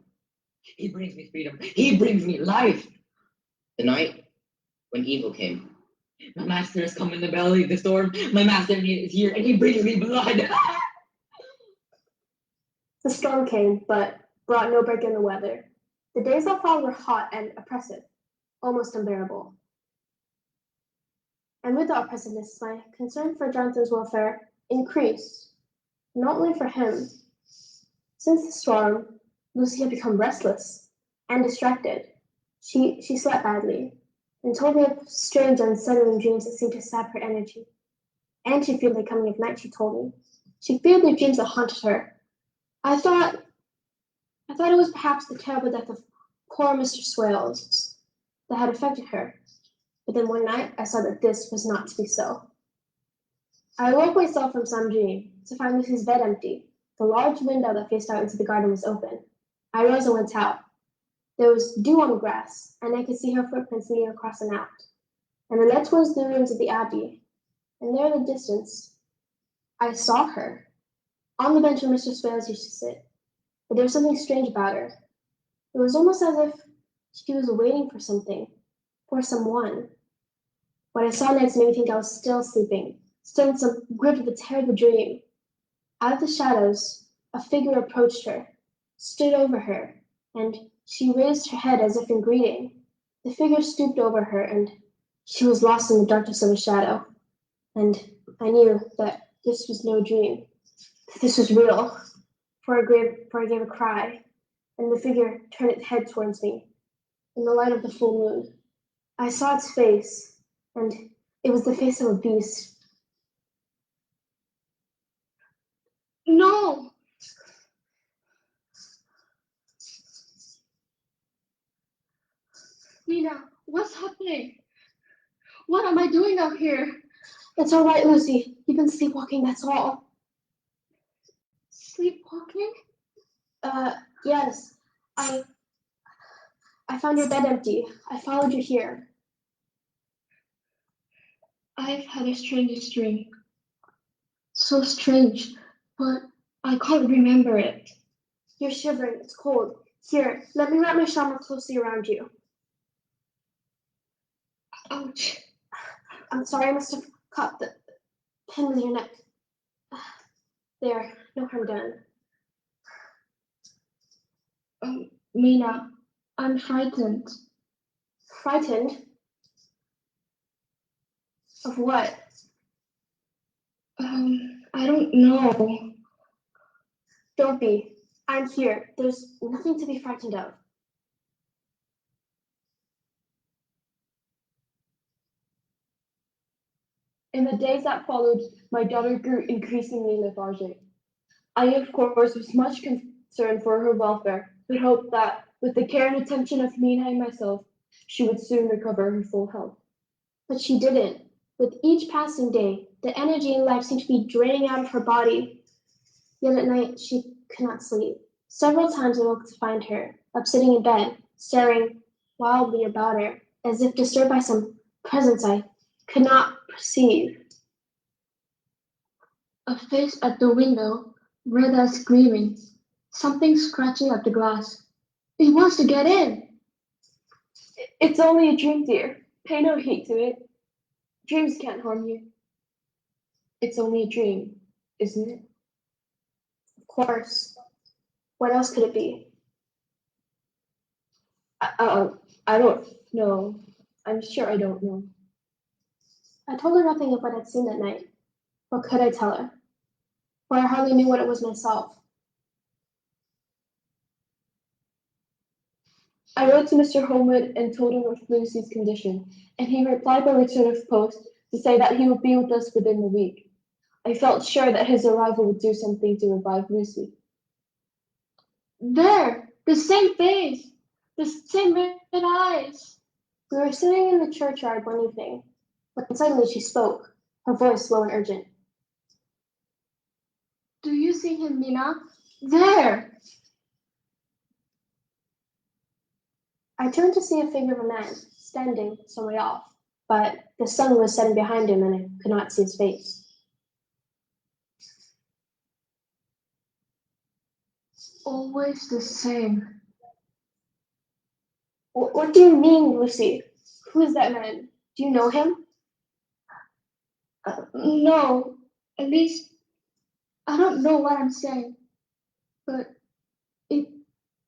He brings me freedom. He brings me life. The night when evil came. My master has come in the belly of the storm. My master is here and he brings me blood. The storm came, but brought no break in the weather. The days that followed were hot and oppressive, almost unbearable. And with the oppressiveness, my concern for Jonathan's welfare increased, not only for him. Since the storm, Lucy had become restless and distracted. She slept badly and told me of strange, unsettling dreams that seemed to sap her energy. And she feared the coming of night, she told me. She feared the dreams that haunted her. I thought it was perhaps the terrible death of poor Mr. Swales that had affected her. But then one night I saw that this was not to be so. I awoke myself from some dream to find Lucy's bed empty. The large window that faced out into the garden was open. I rose and went out. There was dew on the grass, and I could see her footprints leading across and out. And I led towards the ruins of the abbey, and there in the distance, I saw her, on the bench where Mr. Swales used to sit. But there was something strange about her. It was almost as if she was waiting for something, for someone. What I saw next made me think I was still sleeping, still in some grip of a terrible dream. Out of the shadows, a figure approached her, stood over her, and she raised her head as if in greeting. The figure stooped over her, and she was lost in the darkness of a shadow. And I knew that this was no dream. This was real. For I gave a cry, and the figure turned its head towards me. In the light of the full moon, I saw its face, and it was the face of a beast. No! Nina, what's happening? What am I doing out here? It's all right, Lucy. You've been sleepwalking, that's all. Sleepwalking? Yes. I found your bed empty. I followed you here. I've had the strangest dream. So strange, but I can't remember it. You're shivering. It's cold. Here, let me wrap my shawl more closely around you. Ouch. I'm sorry, I must have caught the pin with your neck. There, no harm done. Mina, I'm frightened. Frightened? Of what? I don't know. Don't be. I'm here. There's nothing to be frightened of. In the days that followed, my daughter grew increasingly lethargic. I, of course, was much concerned for her welfare, but hoped that, with the care and attention of Mina and myself, she would soon recover her full health. But she didn't. With each passing day, the energy and life seemed to be draining out of her body. Yet at night, she could not sleep. Several times I woke to find her, up sitting in bed, staring wildly about her, as if disturbed by some presence I could not perceive. A face at the window, red as screaming. Something scratching at the glass. It wants to get in. It's only a dream, dear. Pay no heed to it. Dreams can't harm you. It's only a dream, isn't it? Of course. What else could it be? I don't know. I'm sure I don't know. I told her nothing of what I'd seen that night. What could I tell her? For I hardly knew what it was myself. I wrote to Mr. Homewood and told him of Lucy's condition, and he replied by return of post to say that he would be with us within a week. I felt sure that his arrival would do something to revive Lucy. There! The same face! The same red eyes! We were sitting in the churchyard one evening, when suddenly she spoke, her voice low and urgent. Do you see him, Mina? There! I turned to see a figure of a man, standing some way off, but the sun was setting behind him and I could not see his face. Always the same. What do you mean, Lucy? Who is that man? Do you know him? No, at least I don't know what I'm saying, but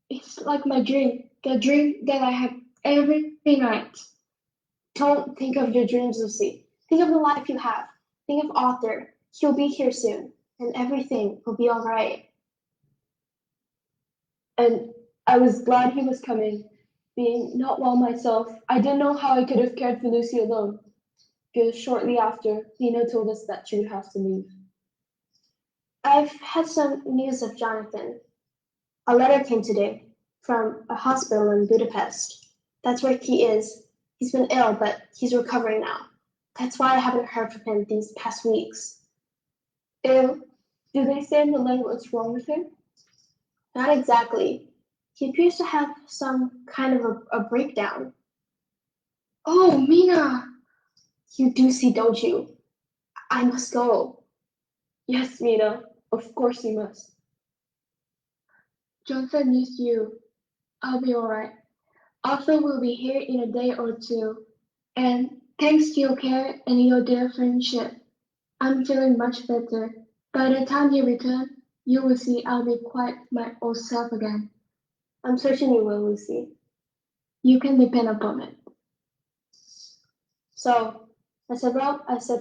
it's like my dream, the dream that I have every night. Don't think of your dreams, Lucy. Think of the life you have. Think of Arthur. He'll be here soon, and everything will be all right. And I was glad he was coming. Being not well myself, I didn't know how I could have cared for Lucy alone. Because shortly after, Nina told us that she would have to leave. I've had some news of Jonathan. A letter came today from a hospital in Budapest. That's where he is. He's been ill, but he's recovering now. That's why I haven't heard from him these past weeks. Ill? Do they say in the letter what's wrong with him? Not exactly. He appears to have some kind of a breakdown. Oh, Mina! You do see, don't you? I must go. Yes, Mina. Of course you must. Jonathan needs you. I'll be alright. Arthur will be here in a day or two. And thanks to your care and your dear friendship, I'm feeling much better. By the time you return, you will see I'll be quite my old self again. I'm certain you will, Lucy. You can depend upon it. So, I said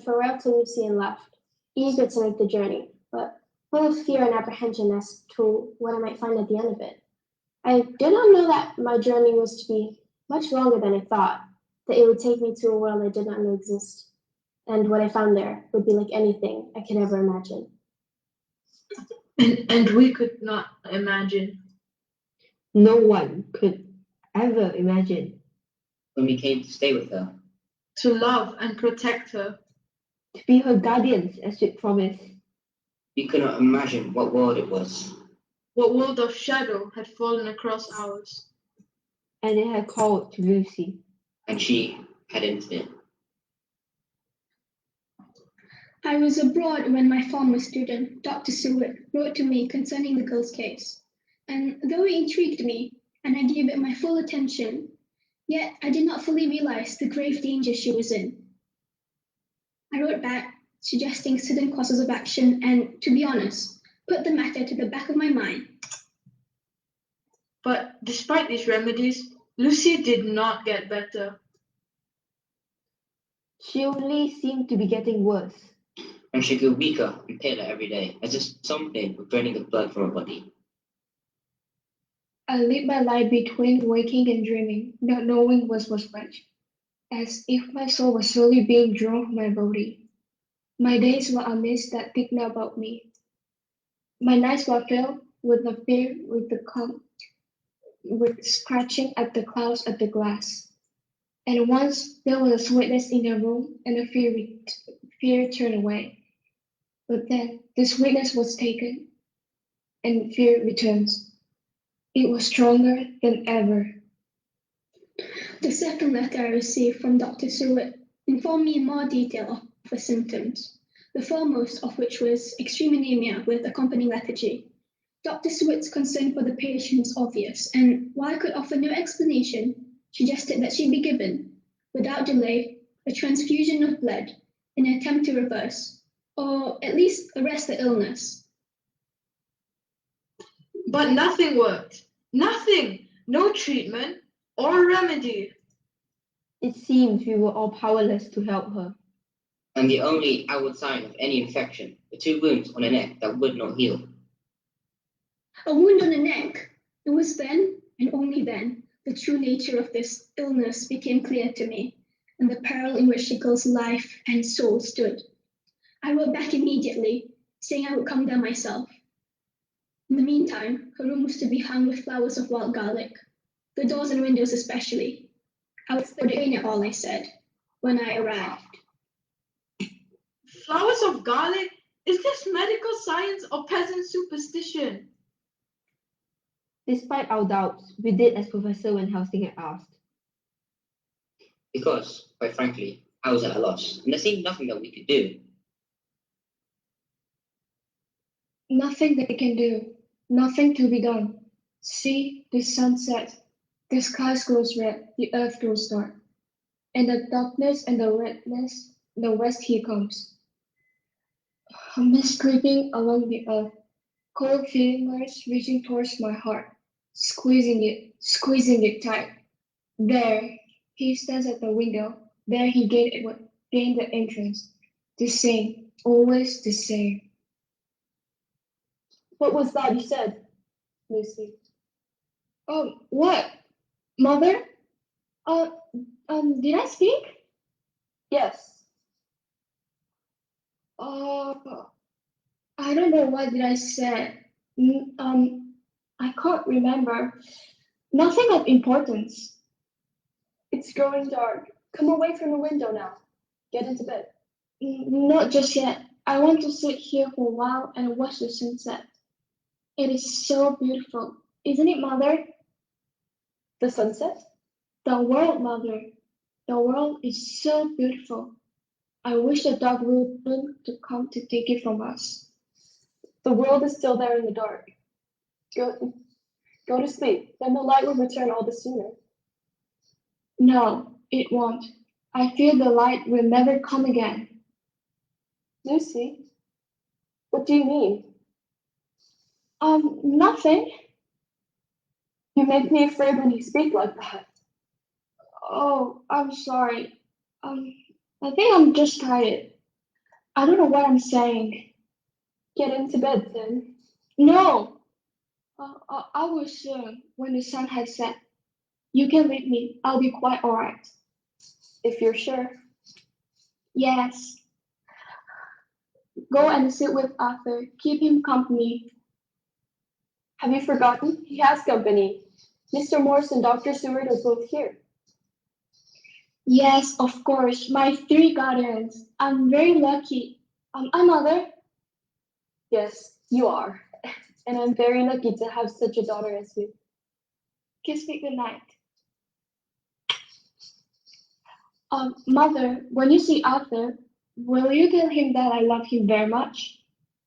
farewell to Lucy and left, eager to make the journey, but full of fear and apprehension as to what I might find at the end of it. I did not know that my journey was to be much longer than I thought, that it would take me to a world I did not know exist, and what I found there would be like anything I could ever imagine. And we could not imagine. No one could ever imagine. When we came to stay with her, To love and protect her. To be her guardians as we promised. we could not imagine what world it was. What world of shadow had fallen across ours. And it had called to Lucy. And she had entered it. I was abroad when my former student, Dr. Seward, wrote to me concerning the girl's case, and though it intrigued me, and I gave it my full attention, yet I did not fully realize the grave danger she was in. I wrote back, suggesting certain courses of action, and, to be honest, put the matter to the back of my mind. But despite these remedies, Lucy did not get better. She only seemed to be getting worse. And she grew weaker and paler every day, as if something was draining the blood from her body. I lived my life between waking and dreaming, not knowing what was right, as if my soul was slowly being drawn from my body. My days were a mist that thickened about me. My nights were filled with the fear, with scratching at the clouds at the glass. And once there was a sweetness in the room, and the fear turned away. But then the sweetness was taken, and fear returns. It was stronger than ever. The second letter I received from Dr. Seward informed me in more detail of her symptoms, the foremost of which was extreme anemia with accompanying lethargy. Dr. Seward's concern for the patient was obvious, and while I could offer no explanation, suggested that she be given, without delay, a transfusion of blood in an attempt to reverse, or at least arrest the illness. But nothing worked. Nothing. No treatment or remedy. It seems we were all powerless to help her. And the only outward sign of any infection were 2 wounds on her neck that would not heal. A wound on the neck. It was then, and only then, the true nature of this illness became clear to me, and the peril in which the girl's life and soul stood. I wrote back immediately, saying I would come there myself. In the meantime, her room was to be hung with flowers of wild garlic, the doors and windows especially. I was still doing it all, I said, when I arrived. Flowers of garlic? Is this medical science or peasant superstition? Despite our doubts, we did as Professor Van Helsing had asked. Because, quite frankly, I was at a loss, and there seemed nothing that we could do. Nothing they can do, nothing to be done. See, the sun sets, the skies grows red, the earth grows dark. In the darkness and the redness, the west he comes. A mist creeping along the earth, cold fingers reaching towards my heart, squeezing it tight. There, he stands at the window. There he gained the entrance. The same, always the same. What was that you said, Lucy? Oh, what? Mother? Did I speak? Yes. I don't know what did I say. I can't remember. Nothing of importance. It's growing dark. Come away from the window now. Get into bed. Not just yet. I want to sit here for a while and watch the sunset. It is so beautiful, isn't it, Mother? The sunset? The world, Mother. The world is so beautiful. I wish the dog would to come to take it from us. The world is still there in the dark. Go to sleep. Then the light will return all the sooner. No, it won't. I fear the light will never come again. Lucy, what do you mean? Nothing. You make me afraid when you speak like that. Oh, I'm sorry. I think I'm just tired. I don't know what I'm saying. Get into bed then. No. I will soon, when the sun has set. You can leave me. I'll be quite all right. If you're sure. Yes. Go and sit with Arthur. Keep him company. Have you forgotten? He has company. Mr. Morse and Dr. Seward are both here. Yes, of course. My 3 guardians. I'm very lucky. Am I, Mother? Yes, you are. And I'm very lucky to have such a daughter as you. Kiss me good night. Mother, when you see Arthur, will you tell him that I love him very much?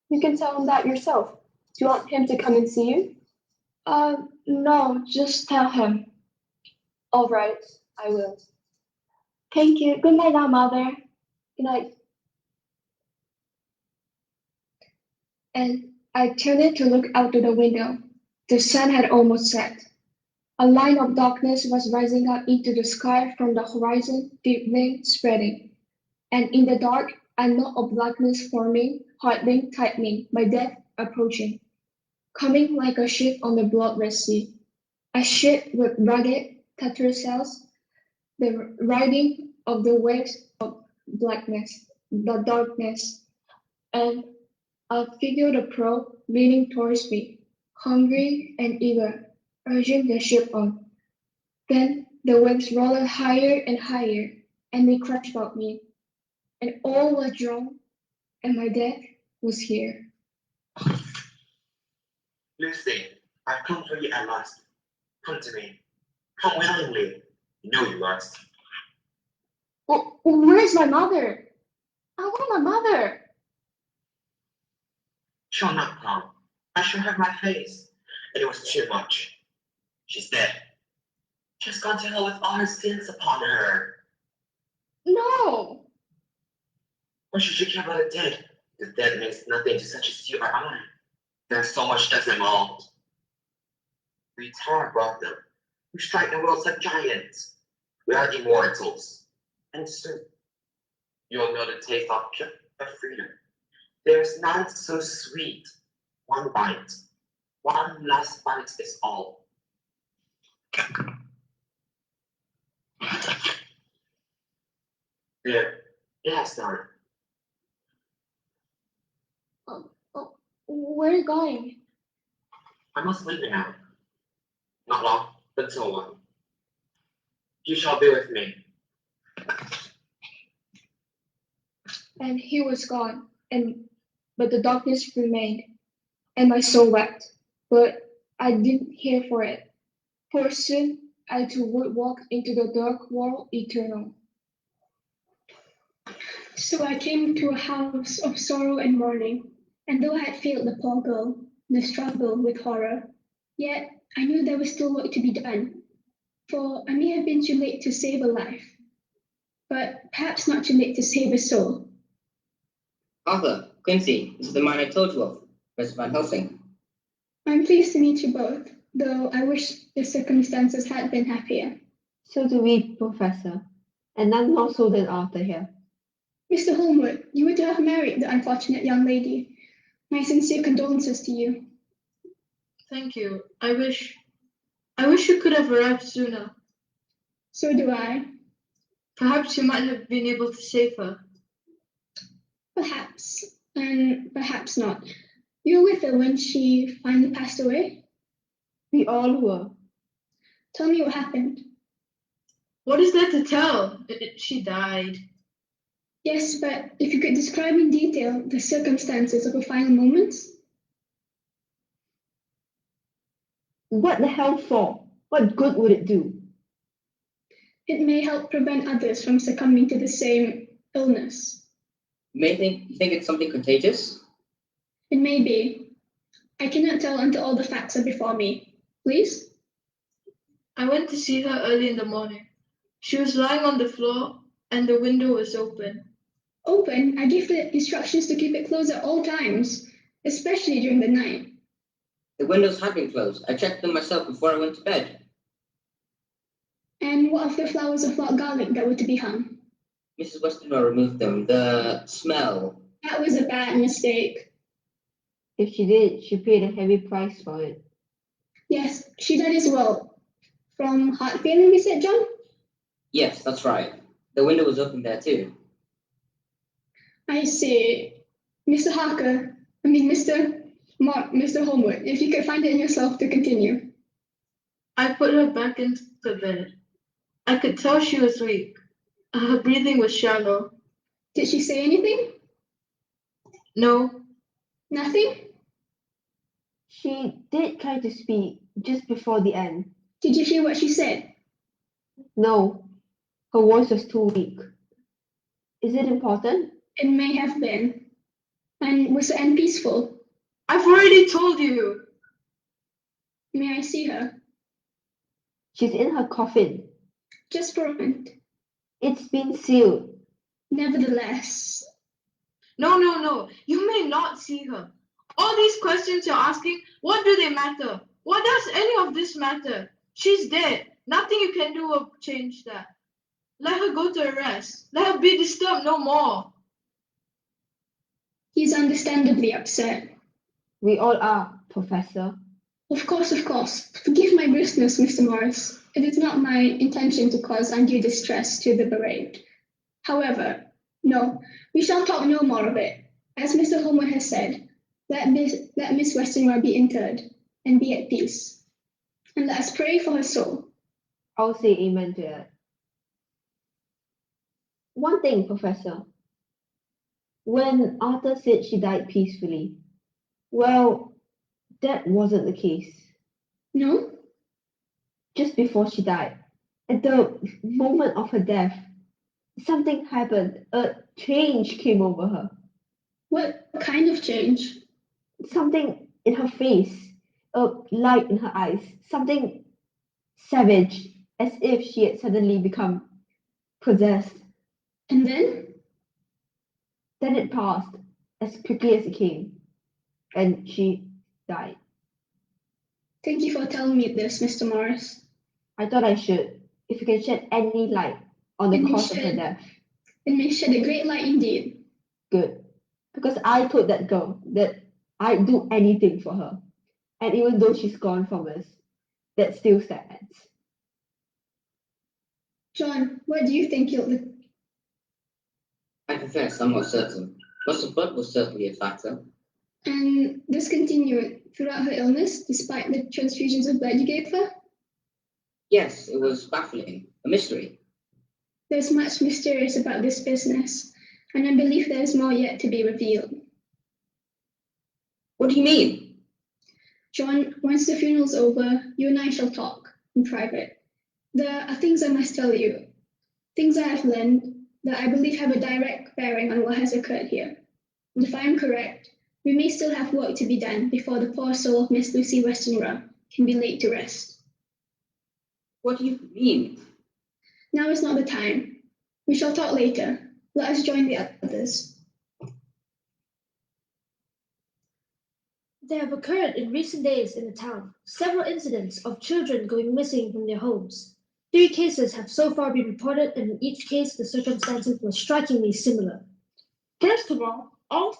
You can tell him that yourself. Do you want him to come and see you? No, just tell him. All right, I will. Thank you. Good night now, Mother. Good night. And I turned to look out of the window. The sun had almost set. A line of darkness was rising up into the sky from the horizon, deepening, spreading. And in the dark, a knot of blackness forming, hardening, tightening, my death approaching. Coming like a ship on the blood-red sea. A ship with rugged, tattered sails, the riding of the waves of blackness, the darkness, and I figured the prow leaning towards me, hungry and eager, urging the ship on. Then the waves rolled higher and higher, and they crashed about me, and all was drowned, and my death was here. Lucy, I've come for you at last. Come to me. Come willingly. You know you must. Well, where's my mother? I want my mother. She'll not come. I showed her my face, and it was too much. She's dead. She's gone to hell with all her sins upon her. No. Why should you care about the dead? The dead means nothing to such as you or I. There's so much that's involved. We tower above them. We strike the world like giants. We are immortals. And soon, you'll know the taste of freedom. There's none so sweet. One bite. One last bite is all. There. Yes, darling. Where are you going? I must leave you now. Not long, but so long. You shall be with me. And he was gone, but the darkness remained, and my soul wept. But I didn't care for it, for soon I too would walk into the dark world eternal. So I came to a house of sorrow and mourning, and though I had failed the poor girl, the struggle with horror, yet I knew there was still work to be done, for I may have been too late to save a life, but perhaps not too late to save a soul. Arthur, Quincy, this is the man I told you of, Mr. Van Helsing. I'm pleased to meet you both, though I wish the circumstances had been happier. So do we, Professor, and none more so than Arthur here. Mr. Holmwood, you were to have married the unfortunate young lady. My sincere condolences to you. Thank you. I wish you could have arrived sooner. So do I. Perhaps you might have been able to save her. Perhaps, and perhaps not. You were with her when she finally passed away? We all were. Tell me what happened. What is there to tell? She died. Yes, but if you could describe in detail the circumstances of her final moments? What the hell for? What good would it do? It may help prevent others from succumbing to the same illness. You think it's something contagious? It may be. I cannot tell until all the facts are before me. Please? I went to see her early in the morning. She was lying on the floor and the window was open. Open? I gave the instructions to keep it closed at all times, especially during the night. The windows had been closed. I checked them myself before I went to bed. And what of the flowers of wild garlic that were to be hung? Mrs. Westenra removed them. The smell. That was a bad mistake. If she did, she paid a heavy price for it. Yes, she did as well. From heart failure, we said, John? Yes, that's right. The window was open there too. I see. Mr. Harker, Mr. Holmwood, if you could find it in yourself to continue. I put her back into bed. I could tell she was weak. Her breathing was shallow. Did she say anything? No. Nothing? She did try to speak just before the end. Did you hear what she said? No, her voice was too weak. Is it important? It may have been. And was the end peaceful? I've already told you. May I see her? She's in her coffin. Just for a moment. It's been sealed. Nevertheless. No. You may not see her. All these questions you're asking, what do they matter? What does any of this matter? She's dead. Nothing you can do will change that. Let her go to her rest. Let her be disturbed no more. He's understandably upset. We all are, Professor. Of course. Forgive my briskness, Mr. Morris. It is not my intention to cause undue distress to the bereaved. However, no, we shall talk no more of it. As Mr. Homer has said, let Miss Westenra be interred and be at peace. And let us pray for her soul. I'll say amen to that. One thing, Professor. When Arthur said she died peacefully, well, that wasn't the case. No? Just before she died, at the moment of her death, something happened. A change came over her. What kind of change? Something in her face, a light in her eyes, something savage, as if she had suddenly become possessed. And then? Then it passed as quickly as it came, and she died. Thank you for telling me this, Mr. Morris. I thought I should, if you can shed any light on the cause of her death. It may shed a great light indeed. Good. Because I told that girl that I'd do anything for her. And even though she's gone from us, that still stands. John, what do you think you'll... I confess, I'm not certain. Loss of blood was certainly a factor. And this continued throughout her illness, despite the transfusions of blood you gave her? Yes, it was baffling. A mystery. There's much mysterious about this business, and I believe there's more yet to be revealed. What do you mean? John, once the funeral's over, you and I shall talk in private. There are things I must tell you, things I have learned that I believe have a direct bearing on what has occurred here. And if I am correct, we may still have work to be done before the poor soul of Miss Lucy Westenra can be laid to rest. What do you mean? Now is not the time. We shall talk later. Let us join the others. There have occurred in recent days in the town several incidents of children going missing from their homes. 3 cases have so far been reported, and in each case the circumstances were strikingly similar. First of all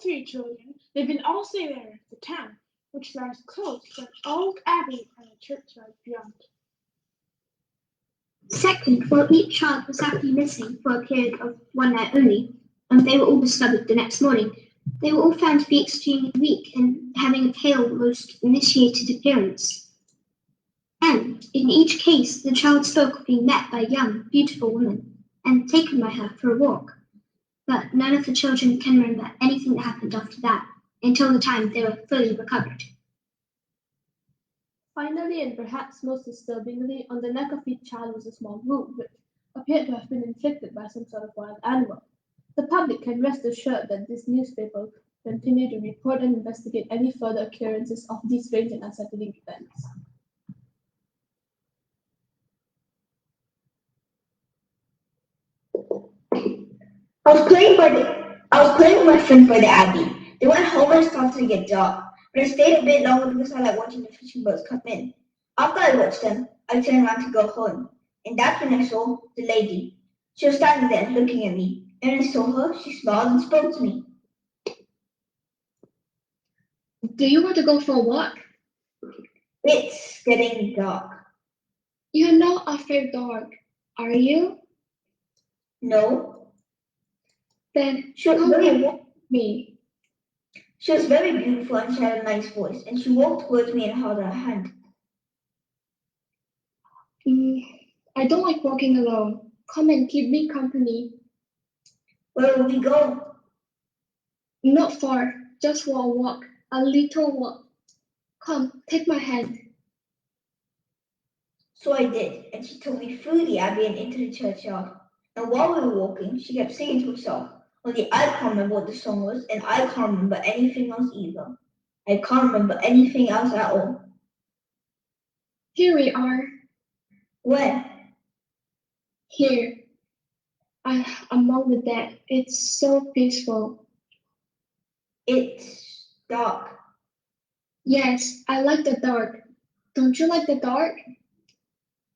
3 children live in All Saint Mary, the town, which lies close to an old abbey and a churchyard beyond. Second, while each child was happily missing for a period of 1 night only, and they were all discovered the next morning, they were all found to be extremely weak and having a pale, most emaciated appearance. And in each case, the child spoke of being met by a young, beautiful woman and taken by her for a walk. But none of the children can remember anything that happened after that until the time they were fully recovered. Finally, and perhaps most disturbingly, on the neck of each child was a small wound, which appeared to have been inflicted by some sort of wild animal. The public can rest assured that this newspaper will continue to report and investigate any further occurrences of these strange and unsettling events. I was playing with my friends by the abbey. They went home and it started to get dark, but I stayed a bit longer because I like watching the fishing boats come in. After I watched them, I turned around to go home, and that's when I saw the lady. She was standing there looking at me, and when I saw her, she smiled and spoke to me. Do you want to go for a walk? It's getting dark. You're not afraid dark, are you? No. Then She was come very with me. She was very beautiful and she had a nice voice, and she walked towards me and held her hand. I don't like walking alone. Come and keep me company. Where will we go? Not far, just for a walk, a little walk. Come, take my hand. So I did, and she took me through the abbey and into the churchyard. And while we were walking, she kept singing to herself. Only I can't remember what the song was, and I can't remember anything else either. I can't remember anything else at all. Here we are. Where? Here. Among the dead. It's so peaceful. It's dark. Yes, I like the dark. Don't you like the dark?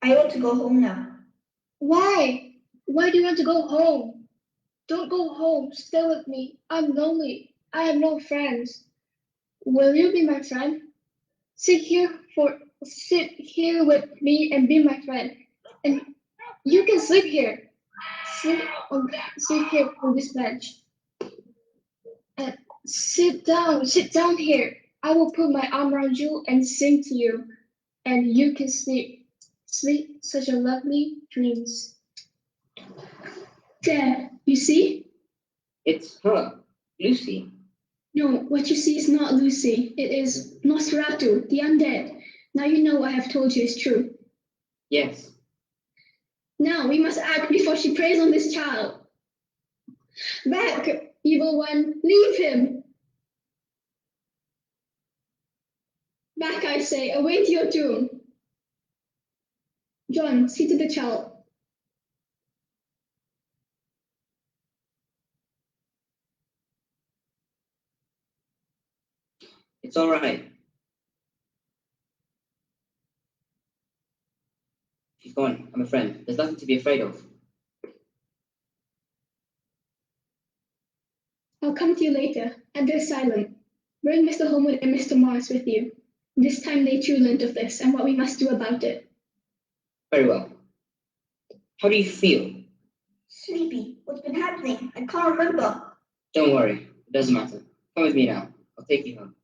I want to go home now. Why? Why do you want to go home? Don't go home. Stay with me. I'm lonely. I have no friends. Will you be my friend? Sit here with me and be my friend. And you can sleep here. Sit here on this bench. And sit down here. I will put my arm around you and sing to you. And you can sleep. Sleep such a lovely dreams. There, you see? It's her, Lucy. No, what you see is not Lucy. It is Nosferatu, the undead. Now you know what I have told you is true. Yes. Now we must act before she preys on this child. Back, evil one, leave him. Back, I say, await your doom. John, see to the child. It's all right. She's gone. I'm a friend. There's nothing to be afraid of. I'll come to you later, at the asylum. Bring Mr. Holmwood and Mr. Morris with you. This time they too learned of this and what we must do about it. Very well. How do you feel? Sleepy. What's been happening? I can't remember. Don't worry. It doesn't matter. Come with me now. I'll take you home.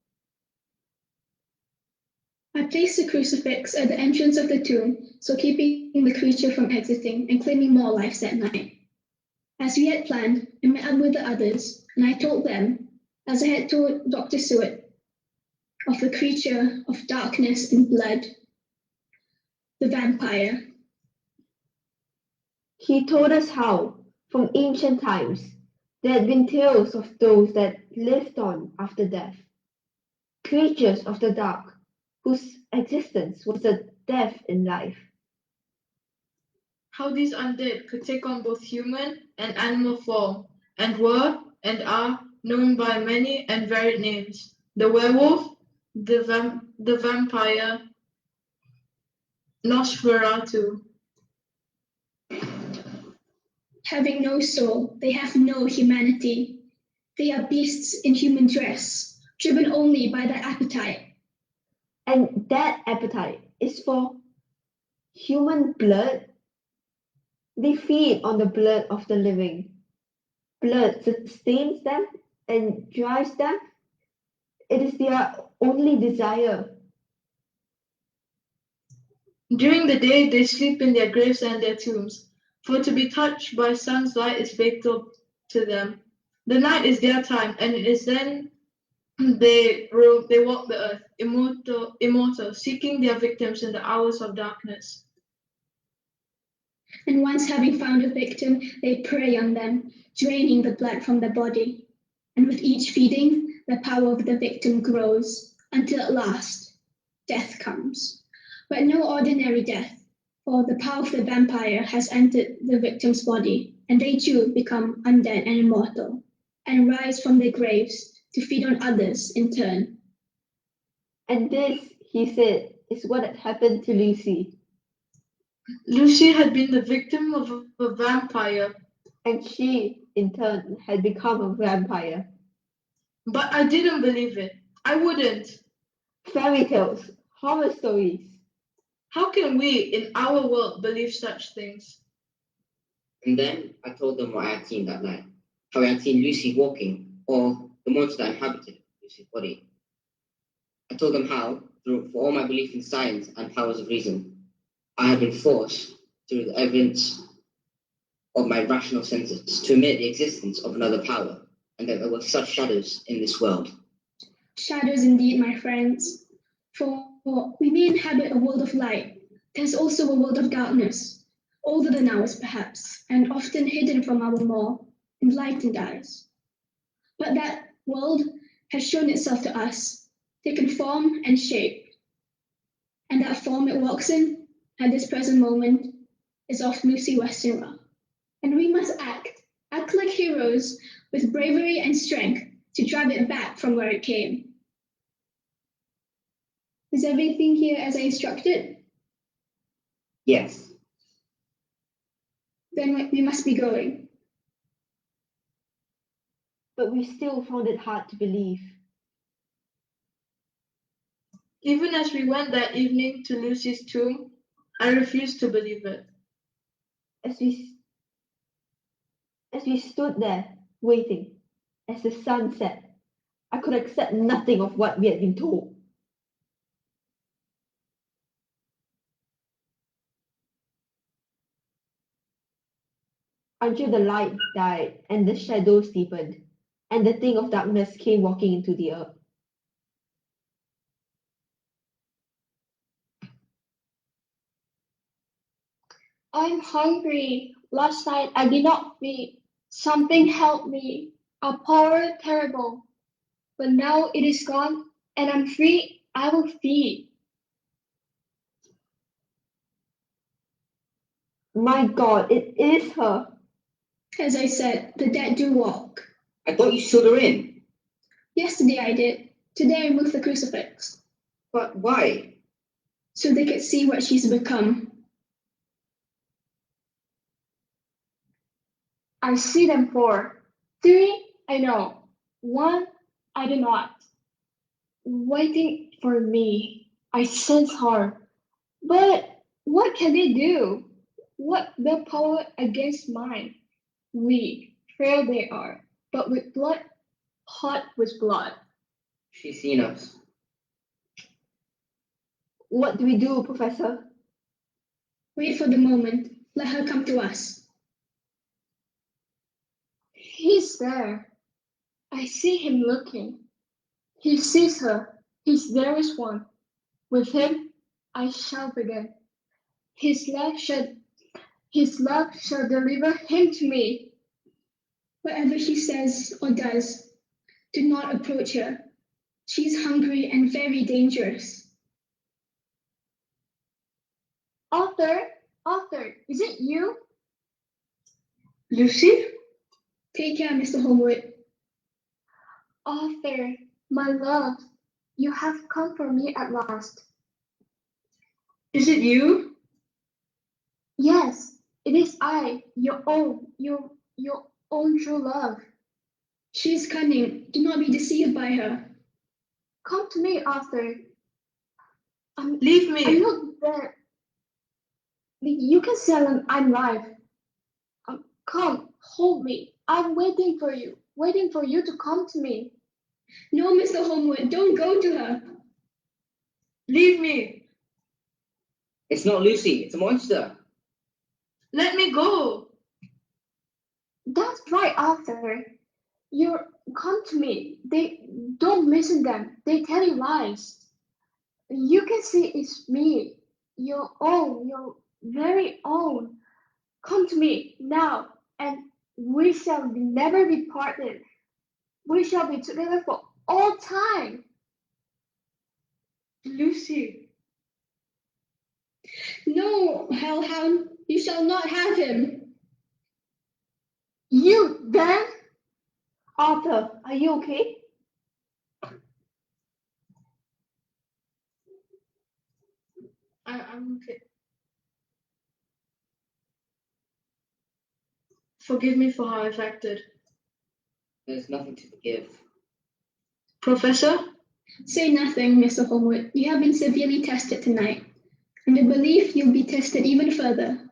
I placed the crucifix at the entrance of the tomb, so keeping the creature from exiting and claiming more lives that night. As we had planned, I met up with the others, and I told them, as I had told Dr. Seward, of the creature of darkness and blood, the vampire. He told us how, from ancient times, there had been tales of those that lived on after death. Creatures of the dark, whose existence was a death in life. How these undead could take on both human and animal form, and were and are known by many and varied names. The werewolf, the vampire, Nosferatu. Having no soul, they have no humanity. They are beasts in human dress, driven only by their appetite. And that appetite is for human blood. They feed on the blood of the living. Blood sustains them and drives them. It is their only desire. During the day, they sleep in their graves and their tombs, for to be touched by sun's light is fatal to them. The night is their time, and it is then they walk the earth, immortal, seeking their victims in the hours of darkness. And once having found a victim, they prey on them, draining the blood from the body. And with each feeding, the power of the victim grows, until at last, death comes. But no ordinary death, for the power of the vampire has entered the victim's body, and they too become undead and immortal, and rise from their graves to feed on others in turn. And this, he said, is what had happened to Lucy. Lucy had been the victim of a vampire. And she, in turn, had become a vampire. But I didn't believe it. I wouldn't. Fairy tales, horror stories. How can we, in our world, believe such things? And then I told them what I had seen that night, how I had seen Lucy walking, or the monster that inhabited Lucy's body. I told them how, for all my belief in science and powers of reason, I had been forced, through the evidence of my rational senses, to admit the existence of another power, and that there were such shadows in this world. Shadows indeed, my friends. For we may inhabit a world of light. There's also a world of darkness, older than ours perhaps, and often hidden from our more enlightened eyes. But that world has shown itself to us, taken form and shape. And that form it walks in, at this present moment, is of Lucy Westenra. And we must act like heroes with bravery and strength to drive it back from where it came. Is everything here as I instructed? Yes. Then we must be going. But we still found it hard to believe. Even as we went that evening to Lucy's tomb, I refused to believe it. As we stood there, waiting, as the sun set, I could accept nothing of what we had been told. Until the light died and the shadows deepened, and the thing of darkness came walking into the earth. I'm hungry. Last night I did not feed. Something helped me. A power terrible. But now it is gone and I'm free. I will feed. My God, it is her. As I said, the dead do walk. I thought you showed her in. Yesterday I did. Today I removed the crucifix. But why? So they could see what she's become. I see them 4. 3, I know. 1, I do not. Waiting for me. I sense her. But what can they do? What their power against mine? Weak, frail they are, but with blood, hot with blood. She's seen us. What do we do, Professor? Wait for the moment. Let her come to us. He's there. I see him looking. He sees her. There is one. With him, I shall begin. His love shall deliver him to me. Whatever she says or does, do not approach her. She's hungry and very dangerous. Arthur, is it you? Lucy? Take care, Mr. Homewood. Arthur, my love, you have come for me at last. Is it you? Yes, it is I, your own true love. She is cunning. Do not be deceived by her. Come to me, Arthur. Leave me. I'm not there. You can see I'm live. Come, hold me. I'm waiting for you to come to me. No, Mr. Homewood, don't go to her. Leave me. It's not Lucy, it's a monster. Let me go. That's right, Arthur. Come to me. They don't listen to them. They tell you lies. You can see it's me, your very own. Come to me now, and we shall never be parted. We shall be together for all time. Lucy. No, hellhound, you shall not have him. You then? Arthur, are you okay? I'm okay. Forgive me for how I've acted. There's nothing to forgive. Professor? Say nothing, Mr. Homewood. You have been severely tested tonight, and I believe you'll be tested even further.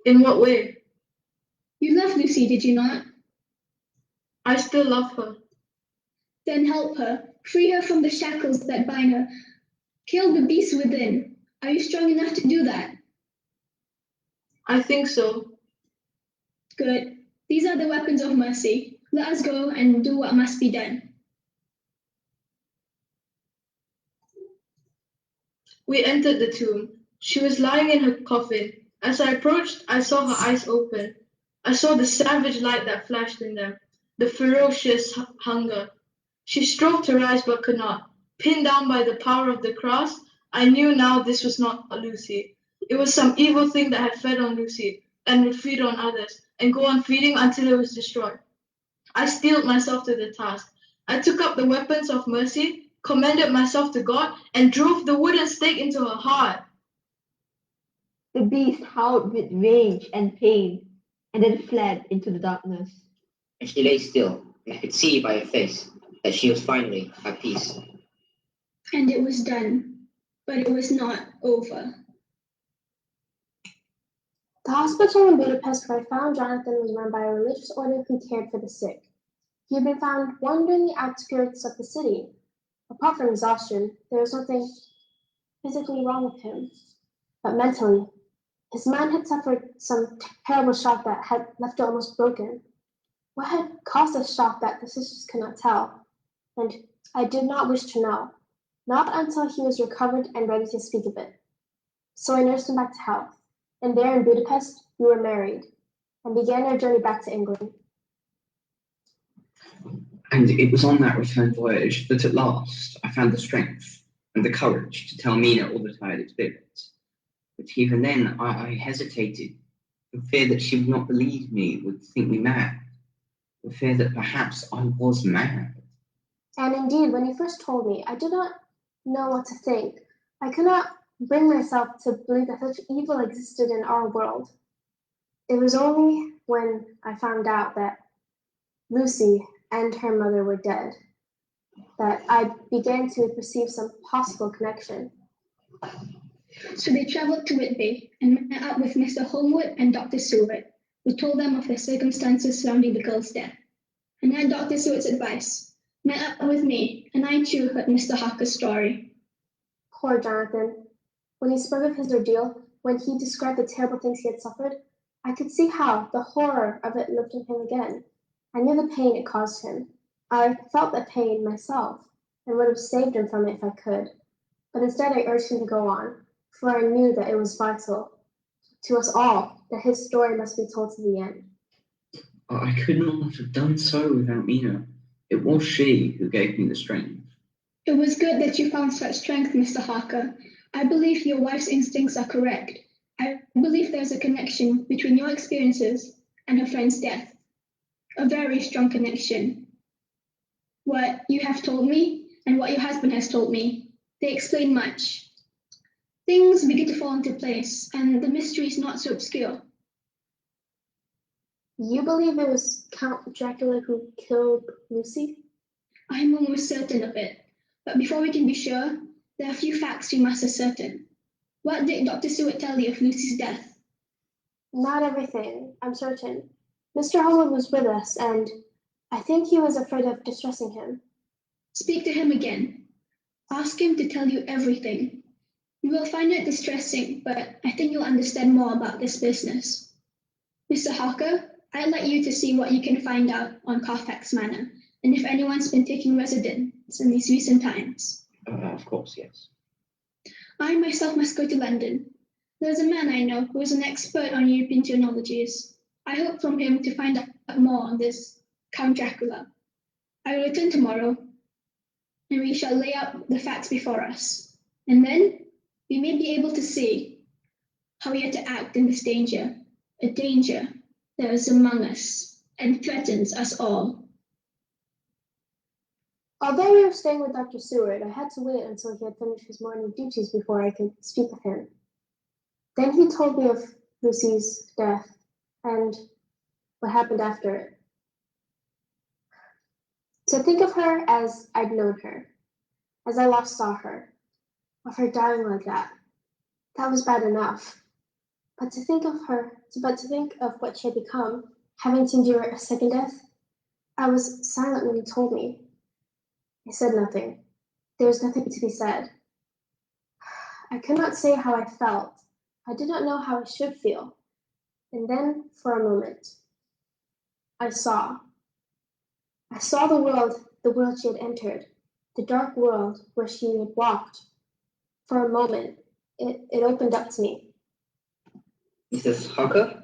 In what way? You love Lucy, did you not? I still love her. Then help her. Free her from the shackles that bind her. Kill the beast within. Are you strong enough to do that? I think so. Good. These are the weapons of mercy. Let us go and do what must be done. We entered the tomb. She was lying in her coffin. As I approached, I saw her eyes open. I saw the savage light that flashed in them, the ferocious hunger. She strove to rise but could not. Pinned down by the power of the cross, I knew now this was not Lucy. It was some evil thing that had fed on Lucy and would feed on others and go on feeding until it was destroyed. I steeled myself to the task. I took up the weapons of mercy, commended myself to God, and drove the wooden stake into her heart. The beast howled with rage and pain, and then fled into the darkness. And she lay still, and I could see by her face that she was finally at peace. And it was done, but it was not over. The hospital in Budapest where I found Jonathan was run by a religious order who cared for the sick. He had been found wandering the outskirts of the city. Apart from exhaustion, there was nothing physically wrong with him, but mentally. His mind had suffered some terrible shock that had left it almost broken. What had caused the shock that the sisters could not tell, and I did not wish to know, not until he was recovered and ready to speak of it. So I nursed him back to health, and there in Budapest we were married, and began our journey back to England. And it was on that return voyage that at last I found the strength and the courage to tell Mina all that I had experienced. But even then I hesitated, for fear that she would not believe me, would think me mad, for fear that perhaps I was mad. And indeed, when he first told me, I did not know what to think. I could not bring myself to believe that such evil existed in our world. It was only when I found out that Lucy and her mother were dead that I began to perceive some possible connection. So they travelled to Whitby and met up with Mr. Homewood and Dr. Seward, who told them of the circumstances surrounding the girl's death. And at Dr. Seward's advice, met up with me, and I too heard Mr. Harker's story. Poor Jonathan. When he spoke of his ordeal, when he described the terrible things he had suffered, I could see how the horror of it lived in him again. I knew the pain it caused him. I felt the pain myself, and would have saved him from it if I could. But instead I urged him to go on, for I knew that it was vital to us all that his story must be told to the end. I could not have done so without Mina. It was she who gave me the strength. It was good that you found such strength, Mr. Harker. I believe your wife's instincts are correct. I believe there's a connection between your experiences and her friend's death. A very strong connection. What you have told me and what your husband has told me, they explain much. Things begin to fall into place, and the mystery is not so obscure. You believe it was Count Dracula who killed Lucy? I'm almost certain of it. But before we can be sure, there are a few facts we must ascertain. What did Dr. Seward tell you of Lucy's death? Not everything, I'm certain. Mr. Holland was with us, and I think he was afraid of distressing him. Speak to him again. Ask him to tell you everything. You will find it distressing, but I think you'll understand more about this business. Mr. Harker, I'd like you to see what you can find out on Carfax Manor, and if anyone's been taking residence in these recent times. Of course, yes. I myself must go to London. There's a man I know who is an expert on European genealogies. I hope from him to find out more on this Count Dracula. I will return tomorrow, and we shall lay out the facts before us. And then we may be able to see how we are to act in this danger, a danger that is among us and threatens us all. Although we were staying with Dr. Seward, I had to wait until he had finished his morning duties before I could speak with him. Then he told me of Lucy's death and what happened after it. To think of her as I'd known her, as I last saw her, of her dying like that was bad enough. But to think of what she had become, having to endure a second death, I was silent when he told me. I said nothing. There was nothing to be said. I could not say how I felt. I did not know how I should feel. And then, for a moment, I saw the world she had entered, the dark world where she had walked. For a moment, it opened up to me. Mrs. Harker?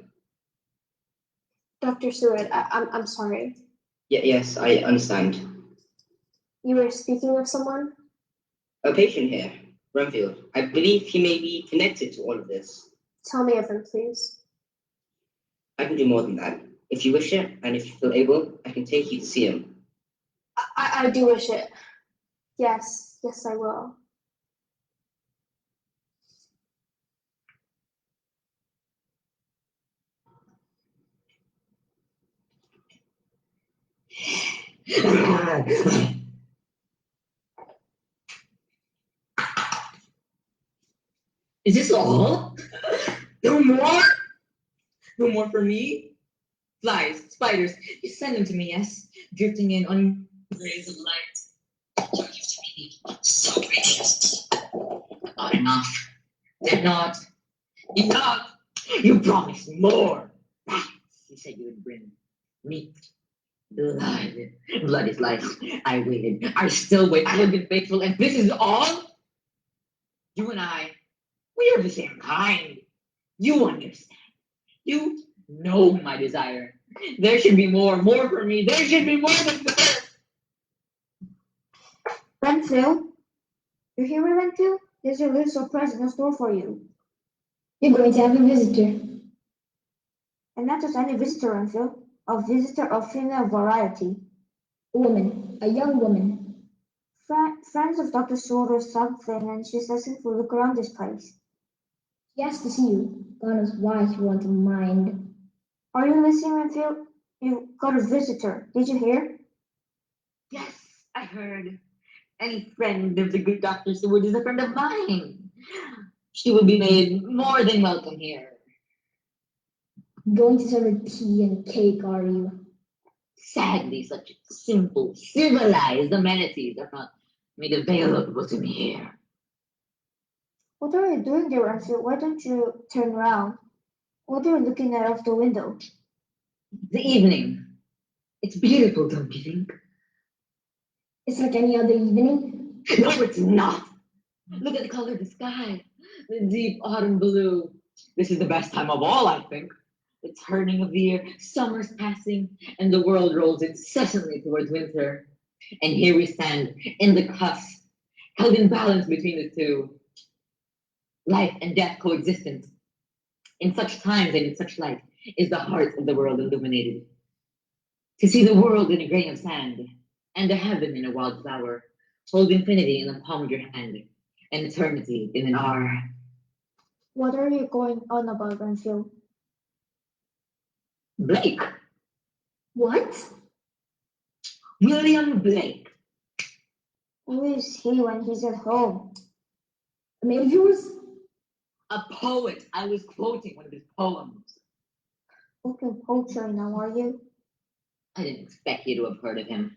Dr. Seward, I'm sorry. Yes, I understand. You were speaking of someone? A patient here, Renfield. I believe he may be connected to all of this. Tell me of him, please. I can do more than that. If you wish it, and if you feel able, I can take you to see him. I do wish it. Yes, I will. Is this all? No more? No more for me? Flies, spiders, you send them to me, yes? Drifting in on rays of light. Your gift to me, so precious. Not enough. Did not. Enough! You promised more. Rats, you said you would bring meat. Blood. Blood is life. I waited. I still wait. I have been faithful, and this is all? You and I, we are the same kind. You understand. You know my desire. There should be more for me. There should be more than this. Renfield? You hear me, Renfield? There's a little surprise in store for you. You're going to have a visitor. And not just any visitor, Renfield. A visitor of female variety. A woman. A young woman. Friends of Dr. Sword or something, and she's asking for a look around this place. He asked to see you. God knows why he won't mind. Are you listening, Renfield? You got a visitor. Did you hear? Yes, I heard. Any friend of the good Dr. Seward is a friend of mine. She will be made more than welcome here. Going to serve her tea and cake, are you? Sadly, such simple, civilized amenities are not made available to me here. What are you doing there, Renfield? Why don't you turn around? What are you looking at off the window? The evening. It's beautiful, don't you think? It's like any other evening. No, it's not. Look at the color of the sky. The deep autumn blue. This is the best time of all, I think. The turning of the year, summer's passing, and the world rolls incessantly towards winter. And here we stand in the cusp, held in balance between the two. Life and death coexistent. In such times and in such light is the heart of the world illuminated. To see the world in a grain of sand, and the heaven in a wildflower, hold infinity in the palm of your hand, and eternity in an hour. What are you going on about, Renfield? Blake. What? William Blake. Who is he when he's at home? A mate of yours? A poet. I was quoting one of his poems. Looking poetry now, are you? I didn't expect you to have heard of him.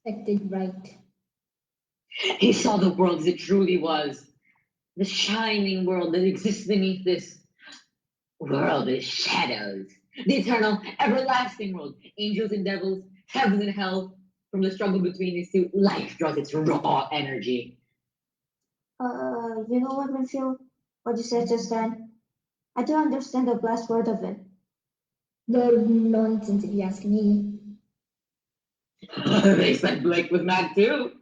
Expected right. He saw the world as it truly was. The shining world that exists beneath this world of shadows. The eternal, everlasting world. Angels and devils, heaven and hell. From the struggle between these two, life draws its raw energy. You know what, Renfield? What you said just then? I don't understand the last word of it. Load of nonsense if you ask me. They said Blake was mad too.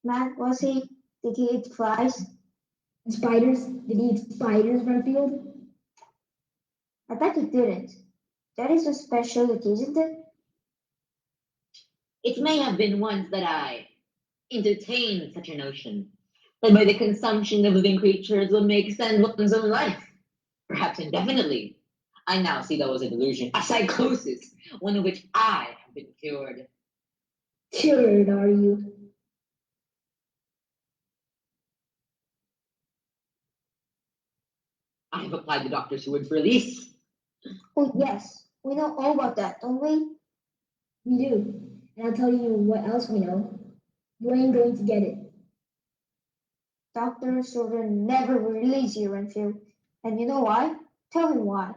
Mad, was he? Did he eat flies? And spiders? Did he eat spiders, Renfield? I bet he didn't. That is a specialty, isn't it? It may have been once that I entertained such a notion, that by the consumption of living creatures one may extend one's own life, perhaps indefinitely. I now see that was a delusion, a psychosis, one of which I have been cured. Cured, are you? I have applied to Dr. Seward's release. Oh, yes. We know all about that, don't we? We do. And I'll tell you what else we know. You ain't going to get it. Dr. Seward never release you, Renfield. And you know why? Tell him why.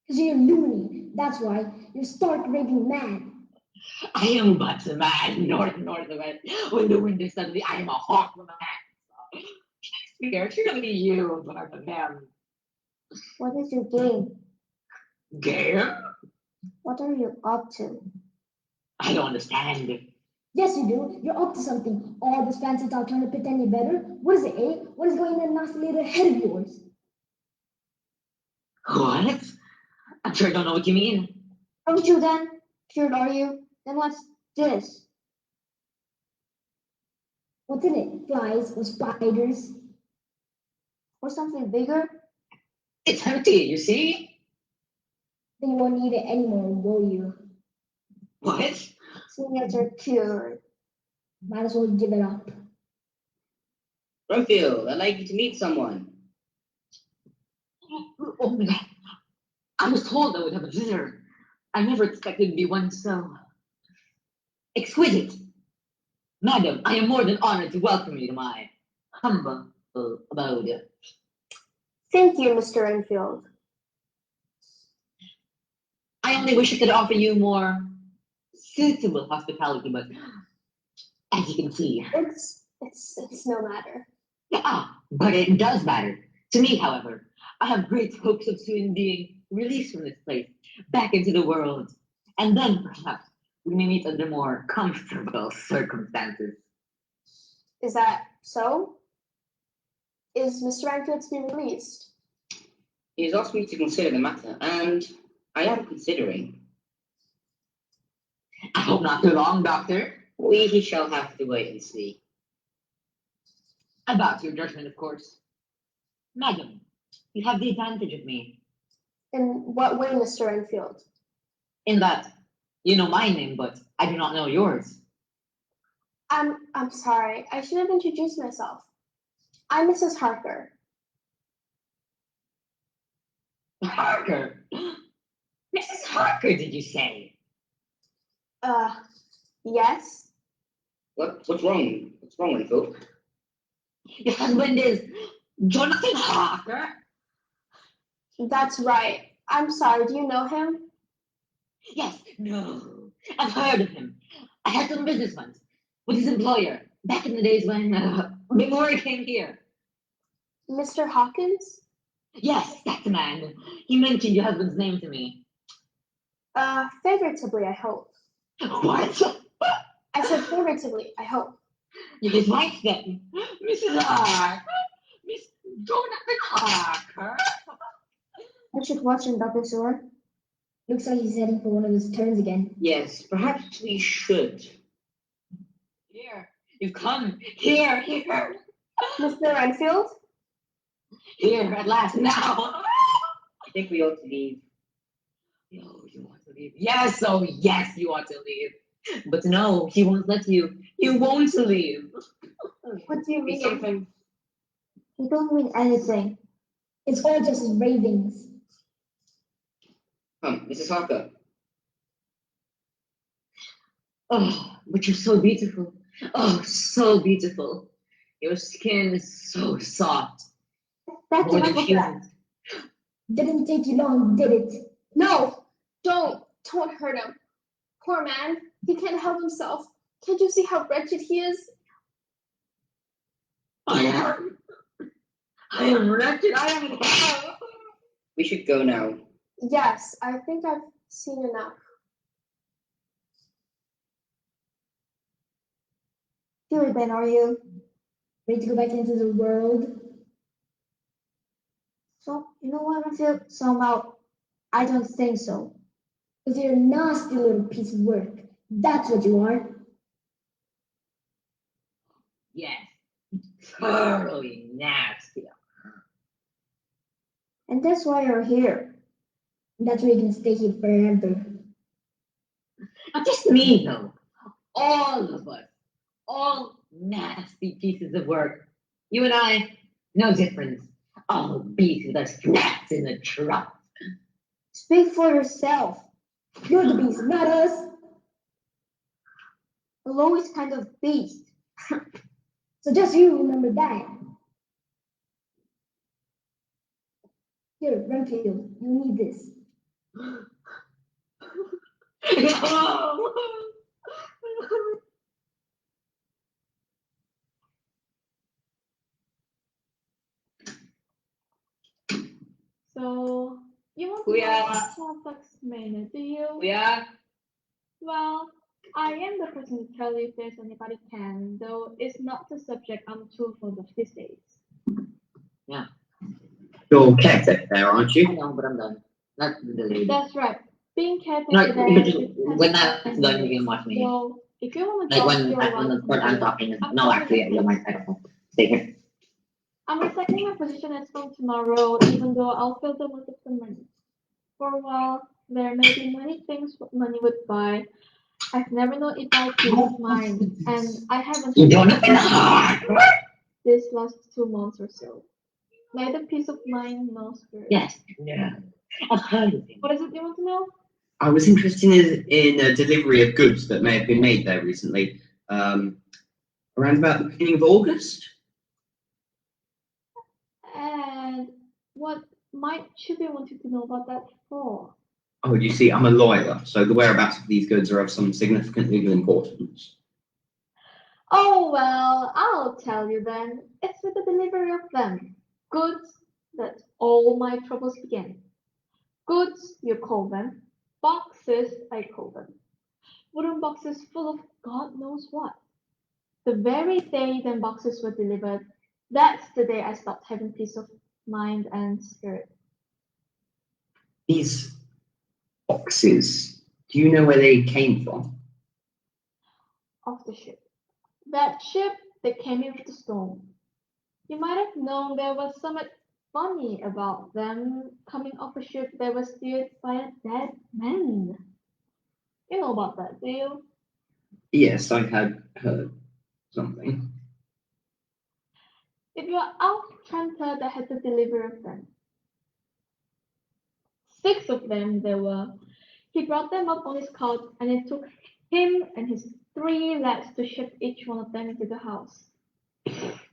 Because you're a loony. That's why. You're stark raving mad. I am but mad, north of it. When the wind is suddenly, I am a hawk from a hat. Shakespeare, surely you are the man. What is your game? Game? What are you up to? I don't understand. Yes, you do. You're up to something. All this fancy talk trying to pretend you're better. What is it, eh? What is going in that nasty little head of yours? What? I'm sure I don't know what you mean. Aren't you then? Cured are you? Then what's this? What's in it? Flies or spiders? Or something bigger? It's empty, you see? Then you won't need it anymore, will you? What? Seeing as you're cured. Might as well give it up. Renfield, I'd like you to meet someone. Oh, I was told I would have a visitor. I never expected to be one so exquisite. Madam, I am more than honored to welcome you to my humble abode. Thank you, Mr. Enfield. I only wish I could offer you more suitable hospitality, but as you can see. It's no matter. But it does matter. To me, however, I have great hopes of soon being released from this place, back into the world, and then perhaps we may meet under more comfortable circumstances. Is that so? Is Mr. Enfield to be released? He's asked me to consider the matter, and I am considering. I hope not too long, Doctor. We shall have to wait and see. About your judgment, of course. Madam, you have the advantage of me. In what way, Mr. Enfield? In that you know my name, but I do not know yours. I'm sorry. I should have introduced myself. I'm Mrs. Harker. Harker? Mrs. Harker, did you say? Yes. What's wrong? What's wrong, Renfield? Your husband is Jonathan Harker? That's right. I'm sorry, do you know him? Yes, no. I've heard of him. I had some business once with his employer back in the days when before he came here. Mr. Hawkins? Yes, that's the man. He mentioned your husband's name to me. Favoritably, I hope. What? I said favoritably, I hope. You're his wife then, Mrs. Harker. Miss Jonathan Harker. I should watch him, Dr. Seward. Looks like he's heading for one of his turns again. Yes, perhaps we should. Here, you've come. Here. Mr. Renfield? Here, at last, now. I think we ought to leave. No, you want to leave? Yes, oh yes, you want to leave. But no, he won't let you. You won't leave. What do you mean? Something. He don't mean anything. It's all just his ravings. Come, Mrs. Harker. Oh, but you're so beautiful. Oh, so beautiful. Your skin is so soft. That's More than enough of human. that. Didn't take you long, did it? No! Don't hurt him. Poor man. He can't help himself. Can't you see how wretched he is? I am wretched. I am. We should go now. Yes, I think I've seen enough. Feel then, are you? Ready to go back into the world? So, you know what, I feel somehow I don't think so. Because you're a nasty little piece of work. That's what you are. Yes, totally nasty. And that's why you're here. And that's why you can stay here forever. Not just me, though. All of us. All nasty pieces of work. You and I, no difference. All beasts with our snaps in the truck. Speak for yourself. You're the beast, not us. The lowest kind of beast. So just you remember that. Here, Renfield, you need this. So, you want to know Yeah. complex manner, do you? Yeah. Well, I am the person to tell you if there's anybody can, though it's not the subject I'm too fond of these days. Yeah. You're caretaker there, aren't I you? know, but I'm done. Not the lady. That's right. Being caretaker Like, there but is when that's done, you can watch me. So, if you want to Like talk to your when the part I'm talking. I'm No, sorry, actually, you're my microphone. Stay here. I'm resigning my position as from tomorrow, even though I'll fill the most of the money. For a while, there may be many things money would buy. I've never known it buy peace of mind, and I haven't Jonathan Harker. this last 2 months or so. Neither peace of mind nor spirit. Yes. Yeah. I've heard of him. What is it you want to know? I was interested in a delivery of goods that may have been made there recently, around about the beginning of August. And what might you be wanting to know about that for? Oh, you see, I'm a lawyer, so the whereabouts of these goods are of some significant legal importance. Oh, well, I'll tell you then. It's with the delivery of them. Goods, that's all my troubles begin. Goods, you call them. Boxes, I call them. Wooden boxes full of God knows what. The very day them boxes were delivered, that's the day I stopped having peace of mind and spirit. These boxes, do you know where they came from? Off the ship. That ship that came in with the storm. You might have known there was something funny about them coming off a ship that was steered by a dead man. You know about that, do you? Yes, I had heard something. It was Alf Tranter that had the delivery of them. 6 of them there were. He brought them up on his cart, and it took him and his 3 lads to ship each one of them into the house.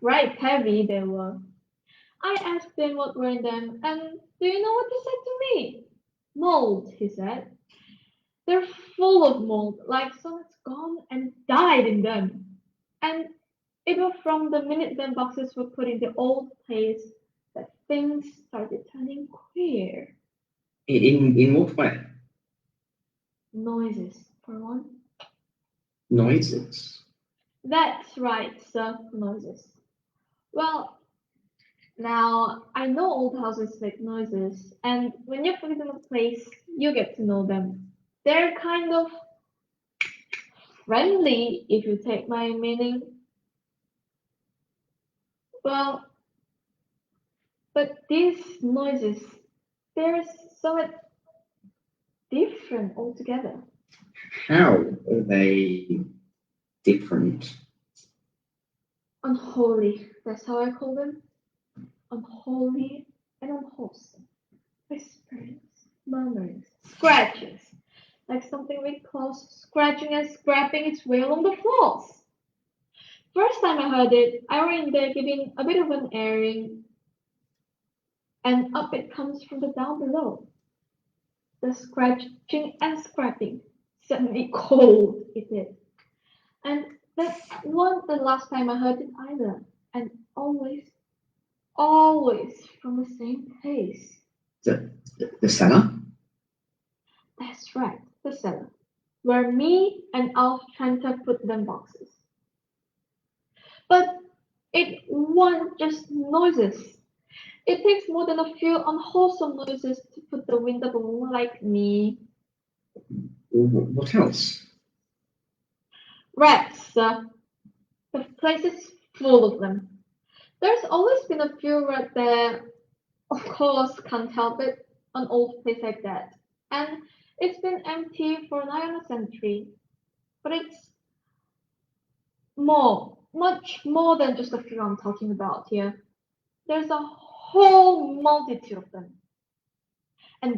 right heavy they were. I asked him what were in them, and do you know what he said to me? Mold, he said. They're full of mold, like someone's gone and died in them. And it was from the minute them boxes were put in the old place that things started turning queer. In what way? Noises, for one. Noises. That's right, sir, noises. Well, now I know old houses make noises, and when you put them in a place, you get to know them. They're kind of friendly, if you take my meaning. Well, but these noises, they're somewhat different altogether. How are they different? Unholy, that's how I call them. Unholy and unwholesome. Whisperings, murmurings, scratchings, like something with claws scratching and scraping its way along the floors. First time I heard it, I were in there giving a bit of an airing, and up it comes from the down below. The scratching and scraping set me cold, it did. And that wasn't the last time I heard it either, and always from the same place. The cellar? That's right, the cellar, where me and Alf Trenta put them boxes. But it wasn't just noises. It takes more than a few unwholesome noises to put the wind of a woman like me. What else? Rats, sir. The place is full of them. There's always been a few right there. Of course, can't help it. An old place like that. And it's been empty for nigh on a century. But it's much more than just a few I'm talking about here. There's a whole multitude of them. And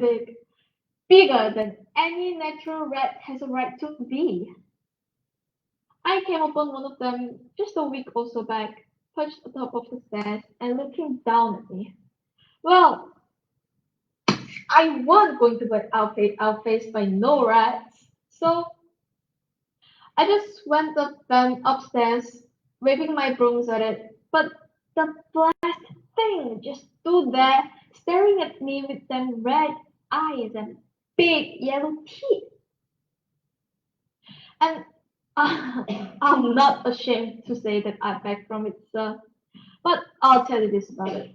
bigger than any natural rat has a right to be. I came upon one of them just a week or so back, perched atop of the stairs and looking down at me. Well, I wasn't going to get outfaced by no rats, so I just went up them upstairs, waving my brooms at it. But the blasted thing just stood there, staring at me with them red eyes and big yellow teeth. And I'm not ashamed to say that I begged from it, sir. But I'll tell you this about it.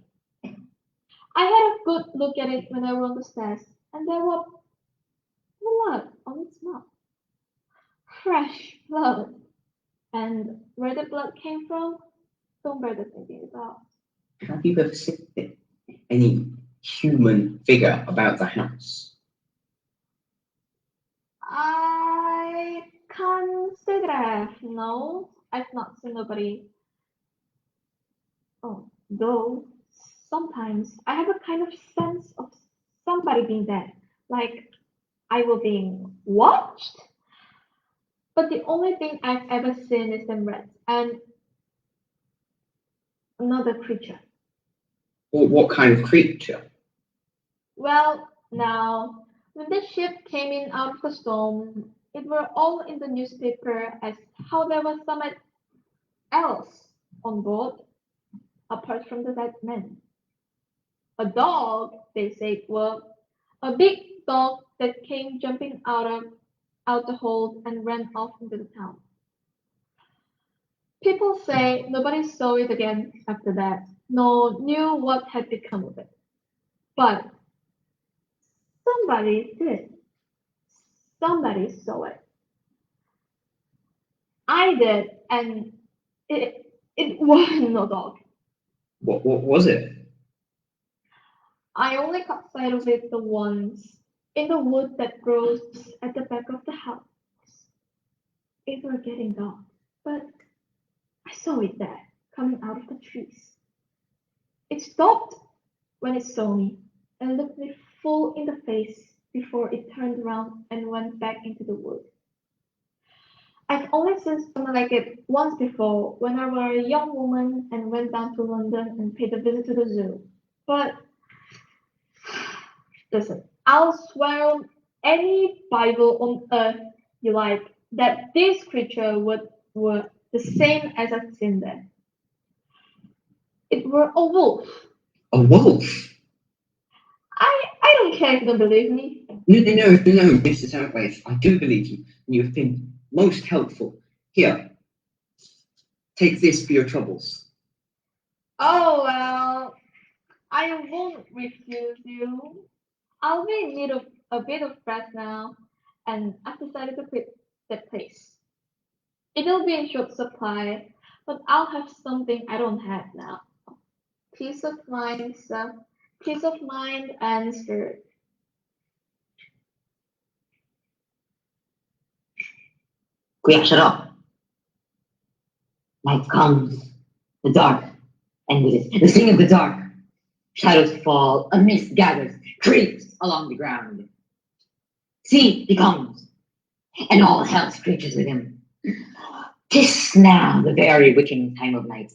I had a good look at it when I was on the stairs, and there was blood on its mouth. Fresh blood. And where the blood came from, don't bother thinking about. Have you ever seen any human figure about the house? I can't say that I have. No, I've not seen nobody. Oh, though sometimes I have a kind of sense of somebody being there, like I were being watched. But the only thing I've ever seen is them rats and another creature. What kind of creature? Well, now, when the ship came in out of the storm, it were all in the newspaper as how there was something else on board, apart from the dead men. A dog, they said, were a big dog that came jumping out the hold and ran off into the town. People say nobody saw it again after that, nor knew what had become of it. But somebody did. Somebody saw it. I did, and it wasn't no dog. What was it? I only caught sight of it the once, in the wood that grows at the back of the house. It were getting dark, but I saw it there, coming out of the trees. It stopped when it saw me and looked me full in the face before it turned around and went back into the wood. I've only seen something like it once before when I was a young woman and went down to London and paid a visit to the zoo. But listen, I'll swear on any Bible on earth you like that this creature were the same as I've seen there. It were a wolf. A wolf? I don't care if you don't believe me. No, Mrs. Outways, I do believe you, and you have been most helpful. Here, take this for your troubles. Oh well, I won't refuse you. I'll be in need of a bit of rest now, and I've decided to quit that place. It'll be in short supply, but I'll have something I don't have now. Peace of mind, sir. Peace of mind and spirit. Quick, shut up. Night comes, the dark, and with it, the sting of the dark. Shadows fall, a mist gathers, creeps along the ground. See, he comes, and all hell's creatures with him. 'Tis now the very witching time of night,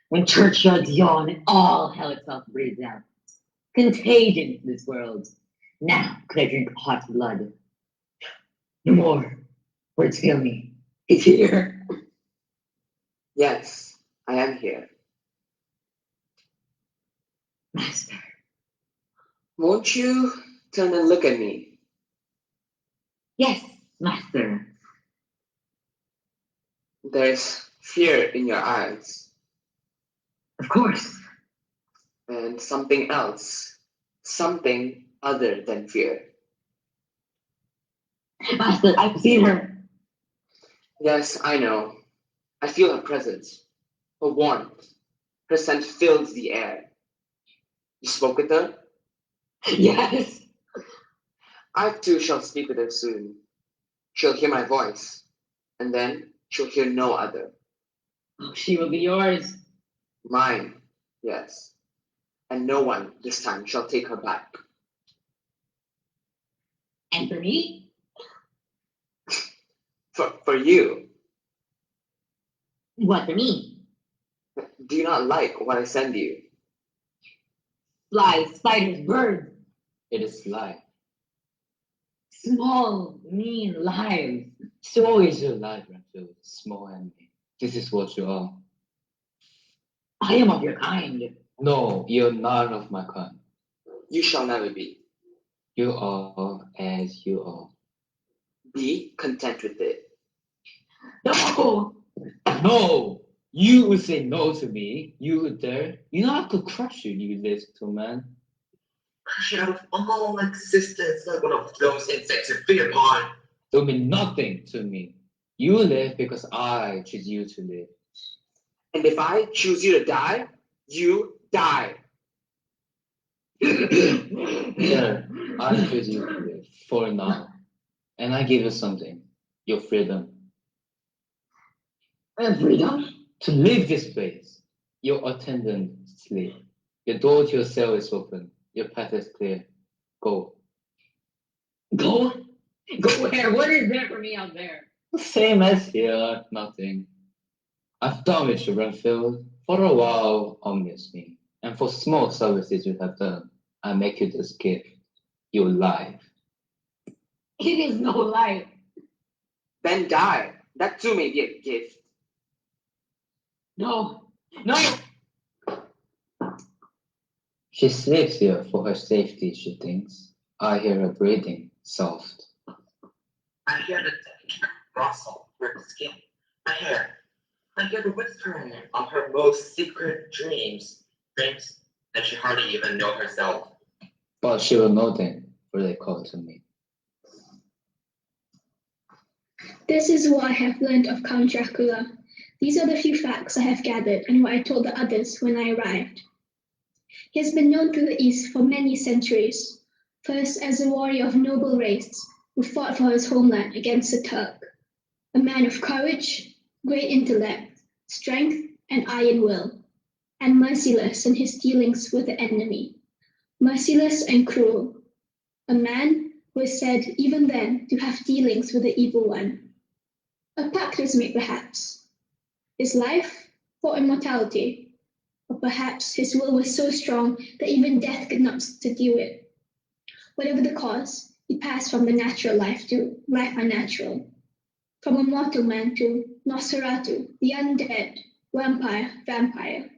when churchyards yawn and all hell itself breathes out. Contagion to this world. Now could I drink hot blood. No more. Words fail me. It's here. Yes, I am here. Master. Won't you turn and look at me? Yes, master. There's fear in your eyes. Of course. And something else. Something other than fear. Master, I've seen her. Yes, I know. I feel her presence. Her warmth. Her scent fills the air. You spoke with her? Yes. I too shall speak with her soon. She'll hear my voice, and then she'll hear no other. Oh, she will be yours. Mine, yes. And no one this time shall take her back. And for me? For you. What for me? Do you not like what I send you? Flies, spiders, birds. It is life. Small, mean lives. So is your life, Renfield, small and mean. This is what you are. I am of your kind. No, you're none of my kind. You shall never be. You are as you are. Be content with it. No! No! You would say no to me. You would dare. You know I could crush you, you little man. Crush you out of all existence like one of those insects you feed upon. Don't mean nothing to me. You live because I choose you to live. And if I choose you to die, you die. There, I choose you to live for now. And I give you something. Your freedom. Freedom? To leave this place. Your attendant sleep. Your door to your cell is open. Your path is clear. Go. Go? Go where? What is there for me out there? Same as here, nothing. I've done with you, Renfield. For a while, I'll miss me. And for small services you have done, I make you this gift. Your life. It is no life. Then die. That too may be a gift. No. No! She sleeps here for her safety, she thinks. I hear her breathing, soft. I hear the delicate rustle of her skin, her hair. I hear the whispering of her most secret dreams that she hardly even know herself. But she will know them, for they call to me. This is what I have learned of Count Dracula. These are the few facts I have gathered and what I told the others when I arrived. He has been known through the East for many centuries, first as a warrior of noble race who fought for his homeland against the Turk, a man of courage, great intellect, strength, and iron will, and merciless in his dealings with the enemy, merciless and cruel, a man who is said even then to have dealings with the evil one. A pact was made, perhaps. His life for immortality, or perhaps his will was so strong that even death could not subdue it. Whatever the cause, he passed from the natural life to life unnatural, from a mortal man to Nosferatu, the undead, vampire.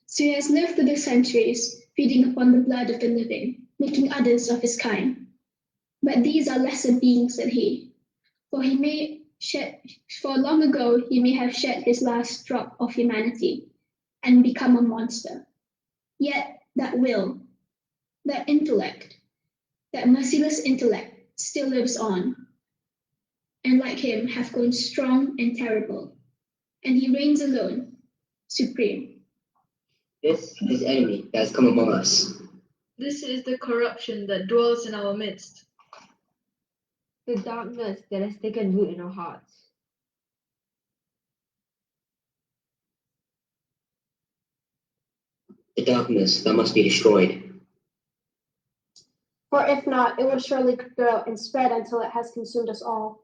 So he has lived through the centuries, feeding upon the blood of the living, making others of his kind. But these are lesser beings than he, for long ago he may have shed his last drop of humanity and become a monster. Yet that will, that intellect, that merciless intellect still lives on, and like him have grown strong and terrible, and he reigns alone, supreme. This is the enemy that has come among us. This is the corruption that dwells in our midst. The darkness that has taken root in our hearts. The darkness that must be destroyed. For if not, it will surely grow and spread until it has consumed us all.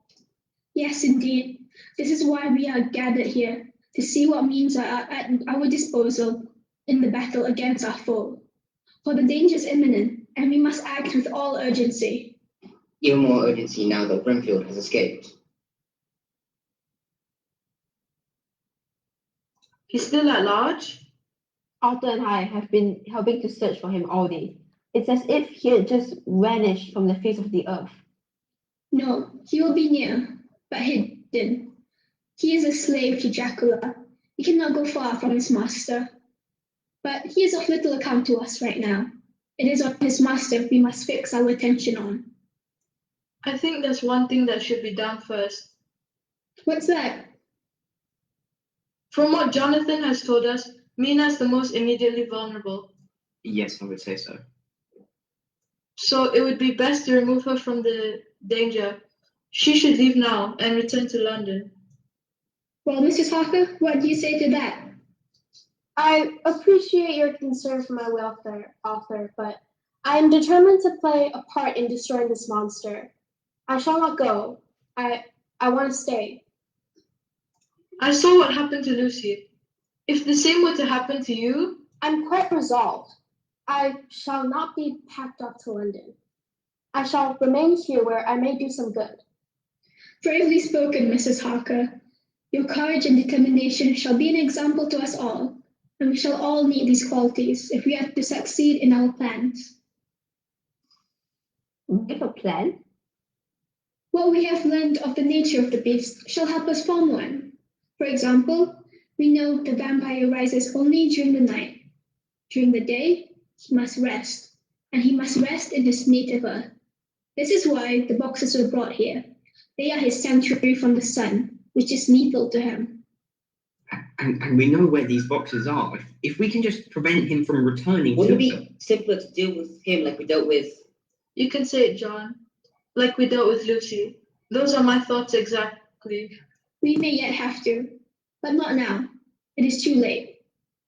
Yes, indeed. This is why we are gathered here, to see what means are at our disposal in the battle against our foe. For the danger is imminent, and we must act with all urgency. Even more urgency now that Brimfield has escaped. He's still at large? Arthur and I have been helping to search for him all day. It's as if he had just vanished from the face of the earth. No, he will be near, but hidden. He is a slave to Dracula. He cannot go far from his master. But he is of little account to us right now. It is on his master we must fix our attention on. I think there's one thing that should be done first. What's that? From what Jonathan has told us, Mina is the most immediately vulnerable. Yes, I would say so. So it would be best to remove her from the danger. She should leave now and return to London. Well, Mrs. Harker, what do you say to that? I appreciate your concern for my welfare, Arthur, but I am determined to play a part in destroying this monster. I shall not go. I want to stay. I saw what happened to Lucy. If the same were to happen to you... I'm quite resolved. I shall not be packed off to London. I shall remain here where I may do some good. Bravely spoken, Mrs. Harker. Your courage and determination shall be an example to us all, and we shall all need these qualities if we are to succeed in our plans. We have a plan? What we have learned of the nature of the beast shall help us form one. For example, we know the vampire rises only during the night. During the day, he must rest, and he must rest in his native earth. This is why the boxes were brought here. They are his sanctuary from the sun, which is lethal to him. And we know where these boxes are. If we can just prevent him from returning Wouldn't to it them. be simpler to deal with him like we dealt with... You can say it, John. Like we dealt with Lucy. Those are my thoughts exactly. We may yet have to, but not now. It is too late.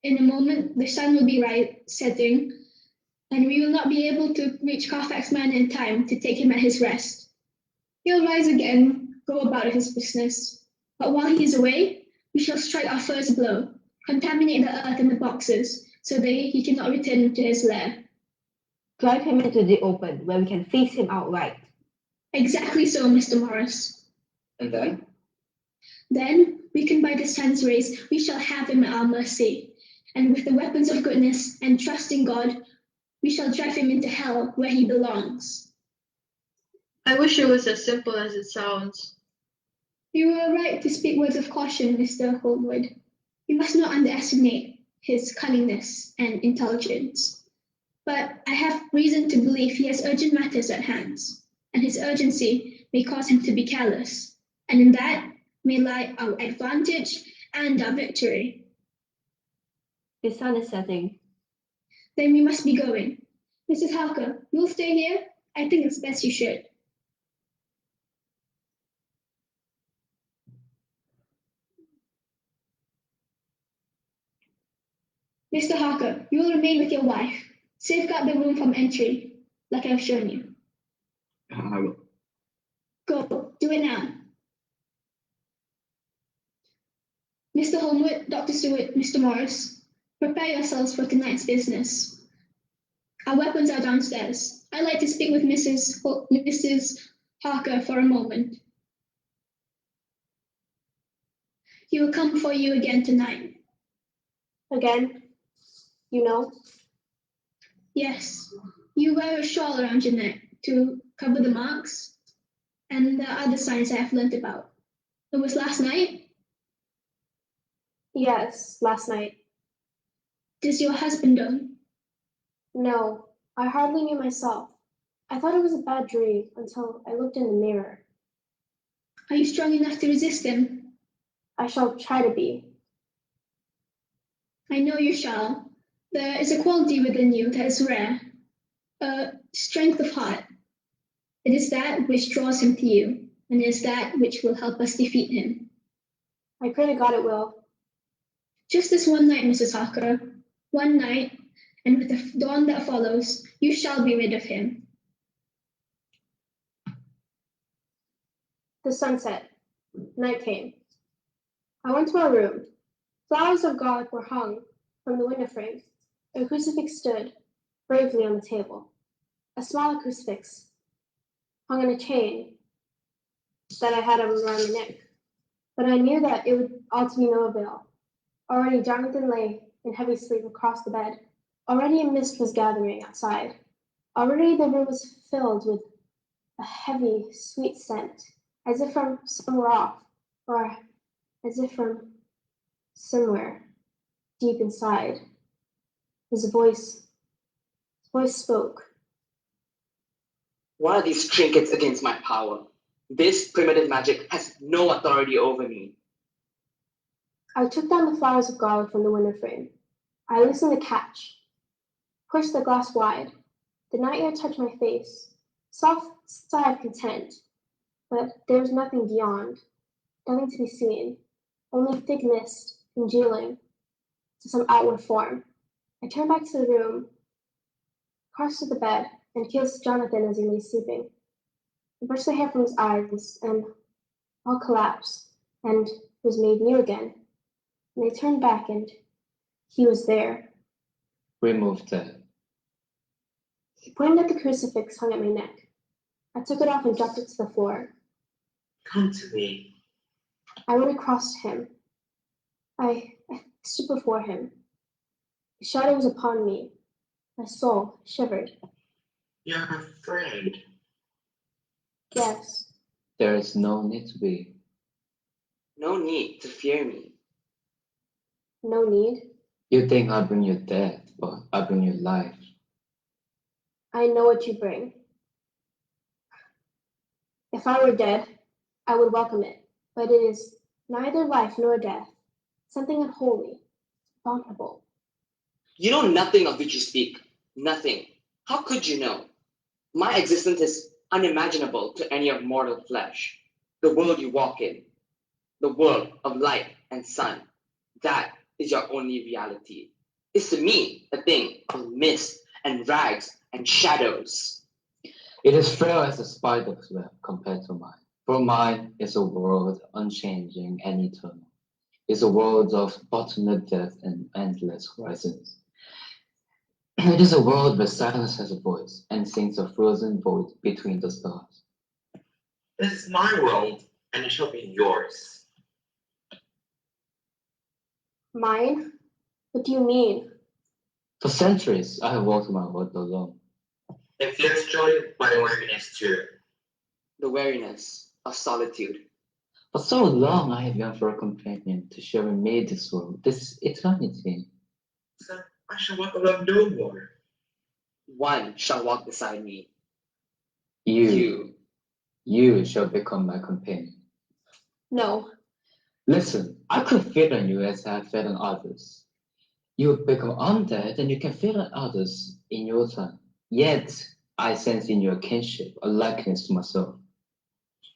In a moment, the sun will be setting, and we will not be able to reach Carfax Manor in time to take him at his rest. He'll rise again, go about his business. But while he is away, we shall strike our first blow, contaminate the earth in the boxes, so that he cannot return to his lair. Drive him into the open, where we can face him outright. Exactly so, Mr. Morris. And then? Then, weakened by the sun's rays, we shall have him at our mercy. And with the weapons of goodness and trust in God, we shall drive him into hell where he belongs. I wish it was as simple as it sounds. You were right to speak words of caution, Mr. Holmwood. You must not underestimate his cunningness and intelligence. But I have reason to believe he has urgent matters at hand, and his urgency may cause him to be careless, and in that may lie our advantage and our victory. The sun is setting. Then we must be going. Mrs. Harker, you'll stay here? I think it's best you should. Mr. Harker, you will remain with your wife. Safeguard the room from entry, like I've shown you. I will. Go, do it now. Mr. Holmwood, Dr. Stewart, Mr. Morris, prepare yourselves for tonight's business. Our weapons are downstairs. I'd like to speak with Mrs. Harker for a moment. He will come for you again tonight. Again? You know? Yes. You wear a shawl around your neck to cover the marks and the other signs I have learnt about. It was last night? Yes, last night. Does your husband know? No, I hardly knew myself. I thought it was a bad dream until I looked in the mirror. Are you strong enough to resist him? I shall try to be. I know you shall. There is a quality within you that is rare, a strength of heart. It is that which draws him to you, and it is that which will help us defeat him. I pray to God it will. Just this one night, Mrs. Harker. One night, and with the dawn that follows, you shall be rid of him. The sunset. Night came. I went to our room. Flowers of God were hung from the window frame. A crucifix stood bravely on the table. A smaller crucifix hung on a chain that I had around my neck. But I knew that it would all to be no avail. Already Jonathan lay in heavy sleep across the bed. Already a mist was gathering outside. Already the room was filled with a heavy, sweet scent, as if from somewhere off, or as if from somewhere deep inside. His voice spoke. What are these trinkets against my power? This primitive magic has no authority over me. I took down the flowers of garlic from the window frame. I loosened the catch, pushed the glass wide. The night air touched my face. Soft sigh of content, but there was nothing beyond, nothing to be seen, only thick mist congealing to some outward form. I turned back to the room, crossed to the bed, and kissed Jonathan as he lay sleeping. I brushed the hair from his eyes, and all collapsed, and was made new again. And I turned back, and he was there. Remove that. He pointed at the crucifix hung at my neck. I took it off and dropped it to the floor. Come to me. I went across to him. I stood before him. The shadow was upon me. My soul shivered. You're afraid. Yes. There is no need to be. No need to fear me. No need? You think I bring you death, but I bring you life. I know what you bring. If I were dead, I would welcome it, but it is neither life nor death, something unholy, abominable. You know nothing of which you speak. Nothing. How could you know? My existence is unimaginable to any of mortal flesh. The world you walk in, the world of light and sun, that is your only reality. Is to me a thing of mist and rags and shadows. It is frail as a spider's web compared to mine. For mine is a world unchanging and eternal. It's a world of bottomless depth and endless horizons. It is a world where silence has a voice and sings a frozen void between the stars. This is my world, and it shall be yours. Mine? What do you mean? For centuries, I have walked my world alone. It feels joy, but a weariness too. The weariness of solitude. For so long, I have yearned for a companion to share with me this world, this eternity. So I shall walk alone no more. One shall walk beside me. You shall become my companion. No. Listen, I could feed on you as I have fed on others. You would become undead and you can feed on others in your turn. Yet, I sense in your kinship a likeness to myself.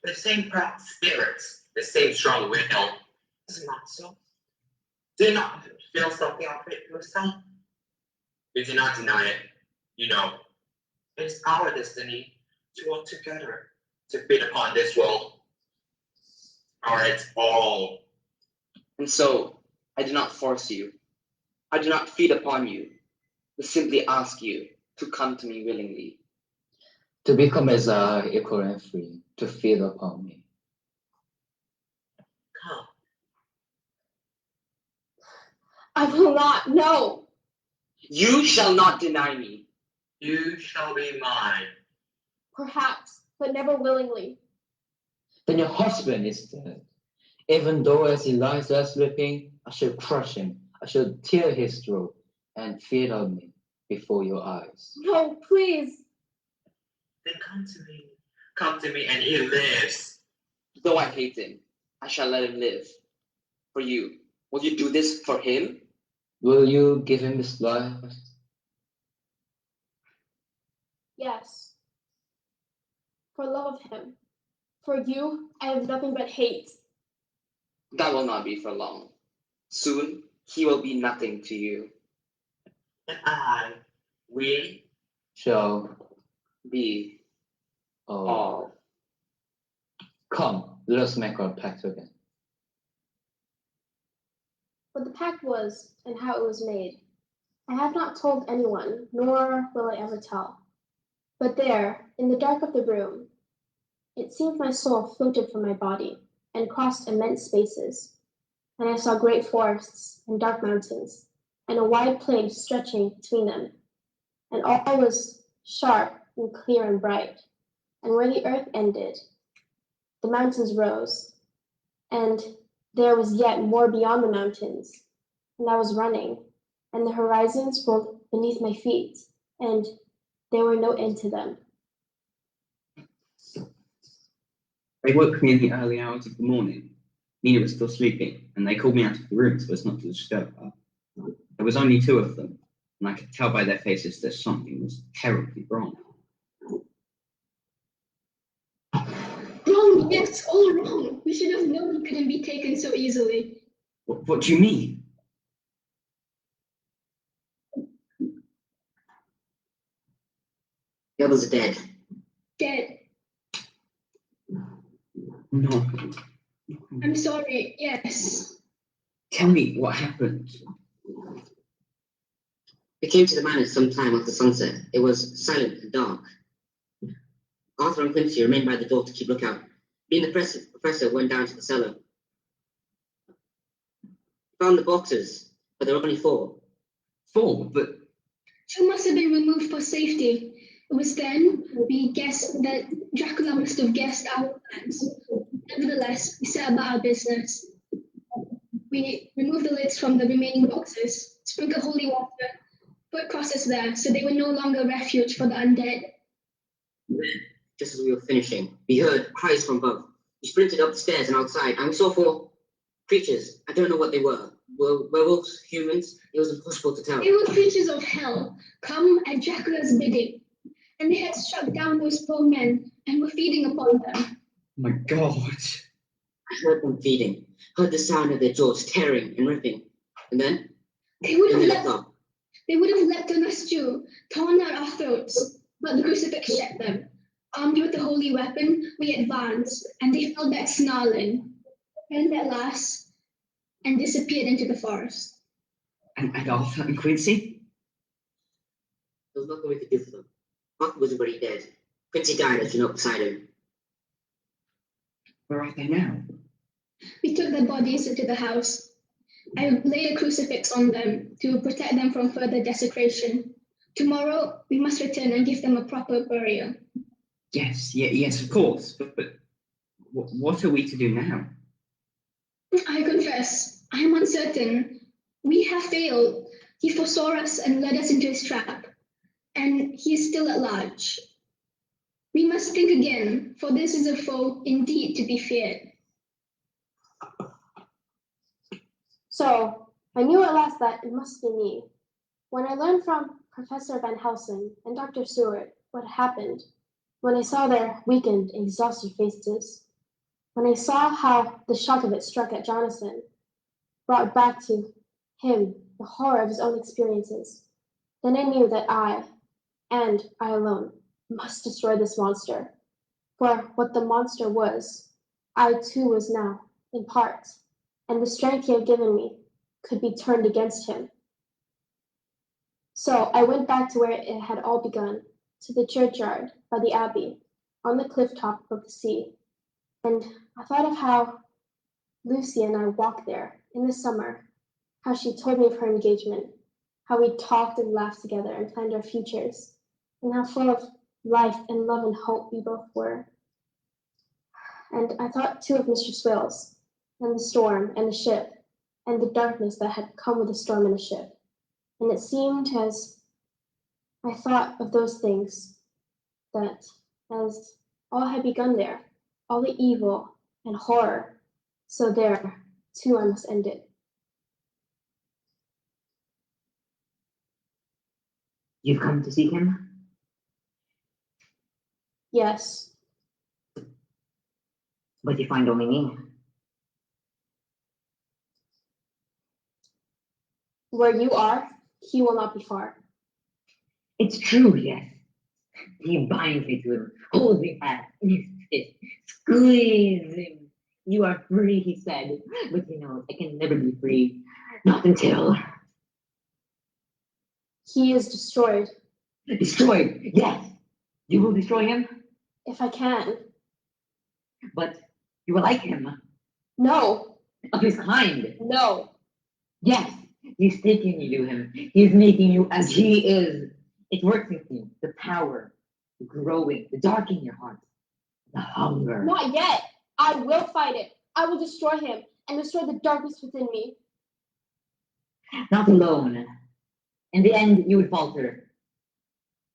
The same proud spirits, the same strong will. Is it not so? Do you not feel something of it yourself? You do not deny it. You know, it is our destiny to work together, to feed upon this world. Our it's all. And so, I do not force you. I do not feed upon you, but simply ask you to come to me willingly. To become as I, equal and free, to feed upon me. Come. I will not, no. You shall not deny me. You shall be mine. Perhaps, but never willingly. Then your husband is dead. Even though as he lies there sleeping, I shall crush him. I shall tear his throat and feed on me before your eyes. No, please. Then come to me. Come to me, and he lives. Though I hate him, I shall let him live. For you, will you do this for him? Will you give him his life? Yes. For love of him. For you, I have nothing but hate. That will not be for long. Soon, he will be nothing to you. And we Shall be all. Come, let us make our pact again. What the pact was and how it was made, I have not told anyone, nor will I ever tell. But there, in the dark of the room, it seemed my soul floated from my body and crossed immense spaces, and I saw great forests and dark mountains, and a wide plain stretching between them, and all was sharp and clear and bright, and where the earth ended, the mountains rose, and there was yet more beyond the mountains, and I was running, and the horizons rolled beneath my feet, and there were no end to them. They woke me in the early hours of the morning. Nina was still sleeping, and they called me out of the room so as not to disturb her. There was only two of them, and I could tell by their faces that something was terribly wrong. Wrong, yes, all wrong. We should have known he couldn't be taken so easily. What do you mean? The others are dead. Dead. No. I'm sorry, yes. Tell me what happened. We came to the manor sometime after sunset. It was silent and dark. Arthur and Quincy remained by the door to keep lookout. Me and the professor went down to the cellar. Found the boxes, but there were only 4. 4? But 2 must have been removed for safety. It was then we guessed that Dracula must have guessed our plans. Nevertheless, we set about our business. We removed the lids from the remaining boxes, sprinkled holy water, put crosses there so they were no longer refuge for the undead. Just as we were finishing, we heard cries from above. We sprinted up the stairs and outside, and we saw 4 creatures. I don't know what they were. Werewolves, humans, it was impossible to tell. They were creatures of hell, come at Dracula's bidding, and they had struck down those poor men and were feeding upon them. oh my God. I heard them feeding, heard the sound of their jaws tearing and ripping, and then They would have let leapt on us too, torn out our throats, but the crucifix checked them. Armed with the holy weapon, we advanced, and they fell back snarling, and at last, and disappeared into the forest. And Arthur and Quincy? there was nothing we could do for them. Arthur was already dead. Quincy died as you know beside him. Where are they now? We took their bodies into the house. I laid a crucifix on them to protect them from further desecration. Tomorrow, we must return and give them a proper burial. Yes, of course. But what are we to do now? I confess, I am uncertain. We have failed. He foresaw us and led us into his trap, and he is still at large. We must think again, for this is a foe indeed to be feared. So, I knew at last that it must be me. When I learned from Professor Van Helsing and Dr. Stewart what happened, when I saw their weakened, exhausted faces, when I saw how the shock of it struck at Jonathan, brought back to him the horror of his own experiences, then I knew that I, and I alone, must destroy this monster. For what the monster was, I too was now, in part, and the strength he had given me could be turned against him. So I went back to where it had all begun, to the churchyard by the abbey, on the cliff top of the sea, and I thought of how Lucy and I walked there in the summer, how she told me of her engagement, how we talked and laughed together and planned our futures, and how full of life and love and hope we both were. And I thought too of Mr. Swales, and the storm, and the ship, and the darkness that had come with a storm and a ship. And it seemed as I thought of those things, that as all had begun there, all the evil and horror, so there, too, I must end it. You've come to seek him? Yes. But you find only me. Where you are, he will not be far. It's true, yes. He binds me to him, holds me fast in his fist, squeezes him. You are free, he said, but you know, I can never be free. Not until... He is destroyed. Destroyed, yes. You will destroy him? If I can. But you will like him. No. Of his kind. No. Yes, he's taking you to him. He's making you as he is. It works with you. The power, the growing, the dark in your heart, the hunger. Not yet. I will fight it. I will destroy him and destroy the darkness within me. Not alone. In the end, you would falter.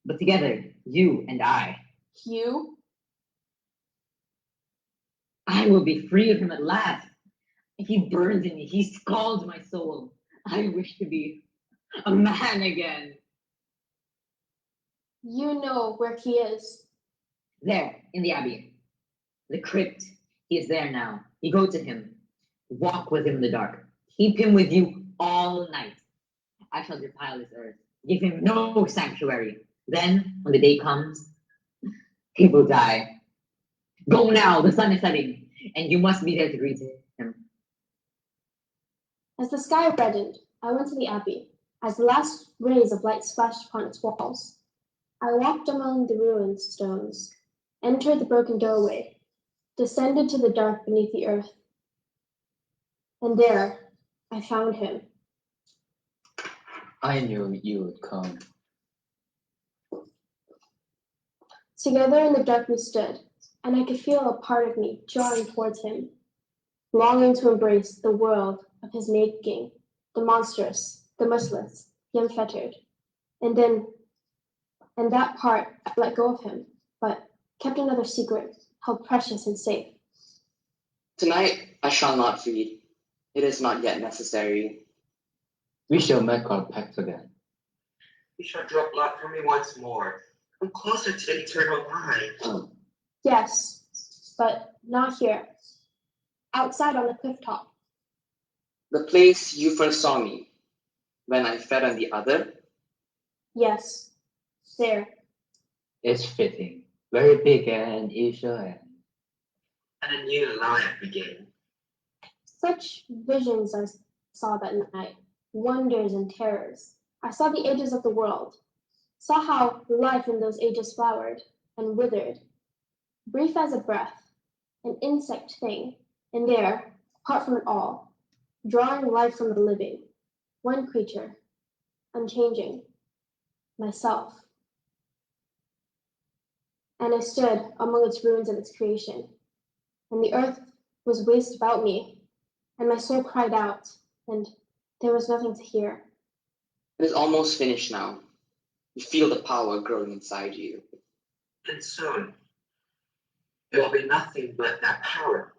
But together, you and I. You? I will be free of him at last. He burns in me. He scalds my soul. I wish to be a man again. You know where he is. There, in the abbey. The crypt. He is there now. You go to him. Walk with him in the dark. Keep him with you all night. I shall defile this earth. Give him no sanctuary. Then, when the day comes, he will die. Go now, the sun is setting, and you must be there to greet him. As the sky reddened, I went to the abbey. As the last rays of light splashed upon its walls, I walked among the ruined stones, entered the broken doorway, descended to the dark beneath the earth, and there I found him. I knew you would come. Together in the dark we stood, and I could feel a part of me drawing towards him, longing to embrace the world of his making, the monstrous, the merciless, the unfettered. And that part I let go of him, but kept another secret, held precious and safe. Tonight I shall not read. It is not yet necessary. We shall make our pact again. You shall draw blood from me once more. I'm closer to the eternal light. Yes, but not here. Outside on the cliff top. The place you first saw me, when I fed on the other? Yes, there. It's fitting. Very big and it shall end. And a new life begin. Such visions I saw that night, wonders and terrors. I saw the ages of the world, saw how life in those ages flowered and withered, brief as a breath, an insect thing, and there, apart from it all, drawing life from the living, one creature, unchanging, myself. And I stood among its ruins of its creation, and the earth was waste about me, and my soul cried out, and there was nothing to hear. It is almost finished now. You feel the power growing inside you. And soon, it will be nothing but that power.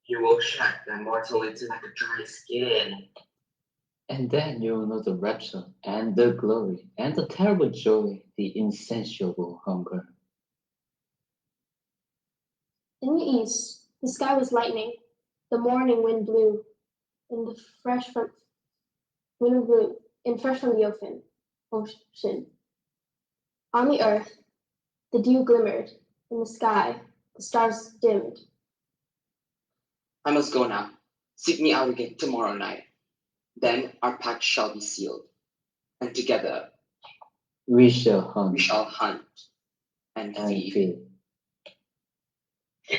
You will shed the mortality like a dry skin. And then you will know the rapture and the glory and the terrible joy, the insatiable hunger. In the east, the sky was lightening. The morning wind blew in the fresh from the ocean. On the earth, the dew glimmered. In the sky, the stars dimmed. I must go now. Seek me out again tomorrow night. Then our pact shall be sealed, and together We shall hunt. we shall hunt and and feed. feed.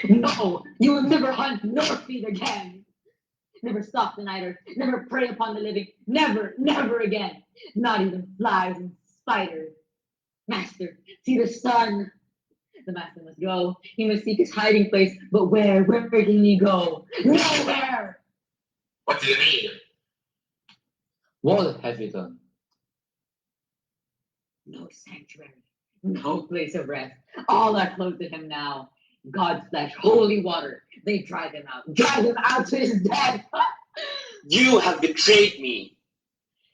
No, you will never hunt nor feed again. Never stalk the nighter, never prey upon the living, never, never again. Not even flies and spiders. Master, see the sun. The master must go. He must seek his hiding place. But where? Where can he go? Nowhere! What do you mean? What have you done? No sanctuary, no place of rest. All are close to him now. God's flesh, holy water. They drive him out. Drive him out to his death. You have betrayed me.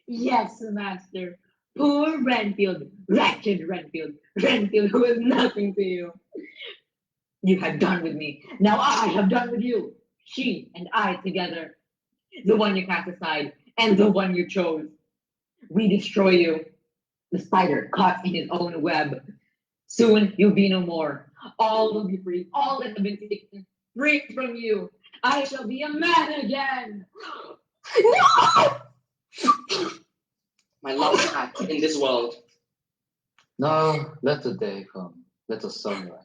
Yes, master. Poor Renfield, wretched Renfield, Renfield who is nothing to you. You had done with me. Now I have done with you. She and I together. The one you cast aside and the one you chose. We destroy you. The spider caught in his own web. Soon you'll be no more. All will be free. All that have been taken free from you. I shall be a man again. No! My last act in this world. Now let the day come. Let the sun rise.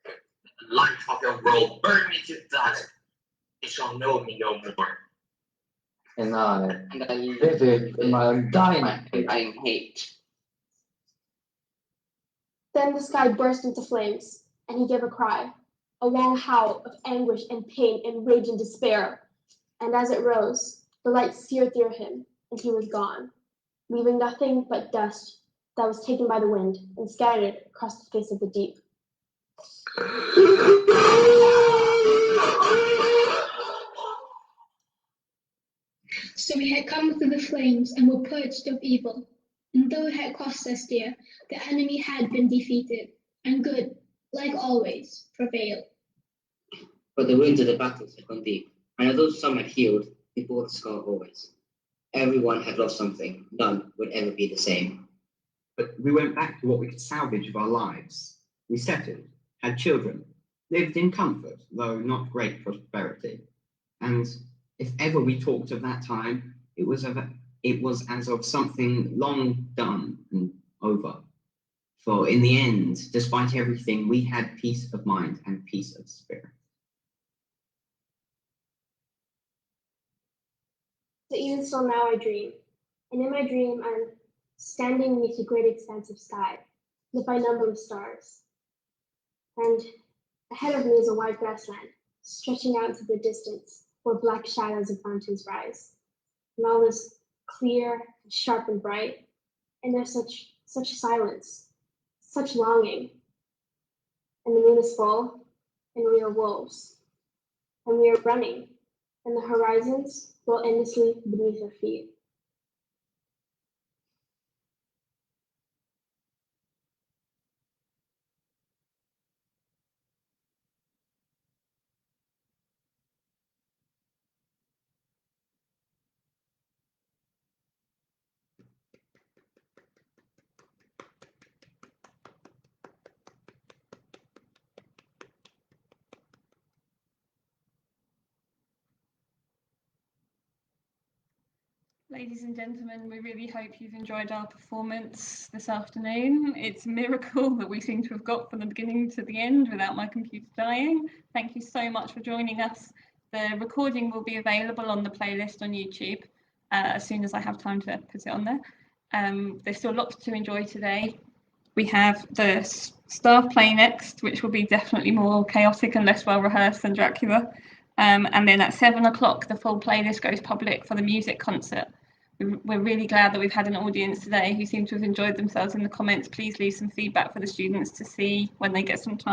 The light of your world burn me to dust. It shall know me no more. And I And I live in my undying I hate. Then the sky burst into flames, and he gave a cry, a long howl of anguish and pain and rage and despair. And as it rose, the light seared through him, and he was gone, leaving nothing but dust that was taken by the wind and scattered across the face of the deep. So we had come through the flames and were purged of evil. And though it had cost us dear, the enemy had been defeated, and good, like always, prevailed. But the wounds of the battles had gone deep, and although some had healed, they bore the scar always. Everyone had lost something. None would ever be the same. But we went back to what we could salvage of our lives. We settled, had children, lived in comfort, though not great prosperity. And if ever we talked of that time, it was as of something long done and over. For in the end, despite everything, we had peace of mind and peace of spirit. So even still now I dream, and in my dream I'm standing beneath a great expanse of sky, lit by numberless stars. And ahead of me is a wide grassland, stretching out into the distance, where black shadows of mountains rise. And all is clear, and sharp, and bright, and there's such silence, such longing. And the moon is full, and we are wolves, and we are running, and the horizons roll endlessly beneath our feet. Ladies and gentlemen, we really hope you've enjoyed our performance this afternoon. It's a miracle that we seem to have got from the beginning to the end without my computer dying. Thank you so much for joining us. The recording will be available on the playlist on YouTube as soon as I have time to put it on there. There's still lots to enjoy today. We have the staff play next, which will be definitely more chaotic and less well rehearsed than Dracula. And then at 7 o'clock, the full playlist goes public for the music concert. We're really glad that we've had an audience today who seem to have enjoyed themselves in the comments. Please leave some feedback for the students to see when they get some time.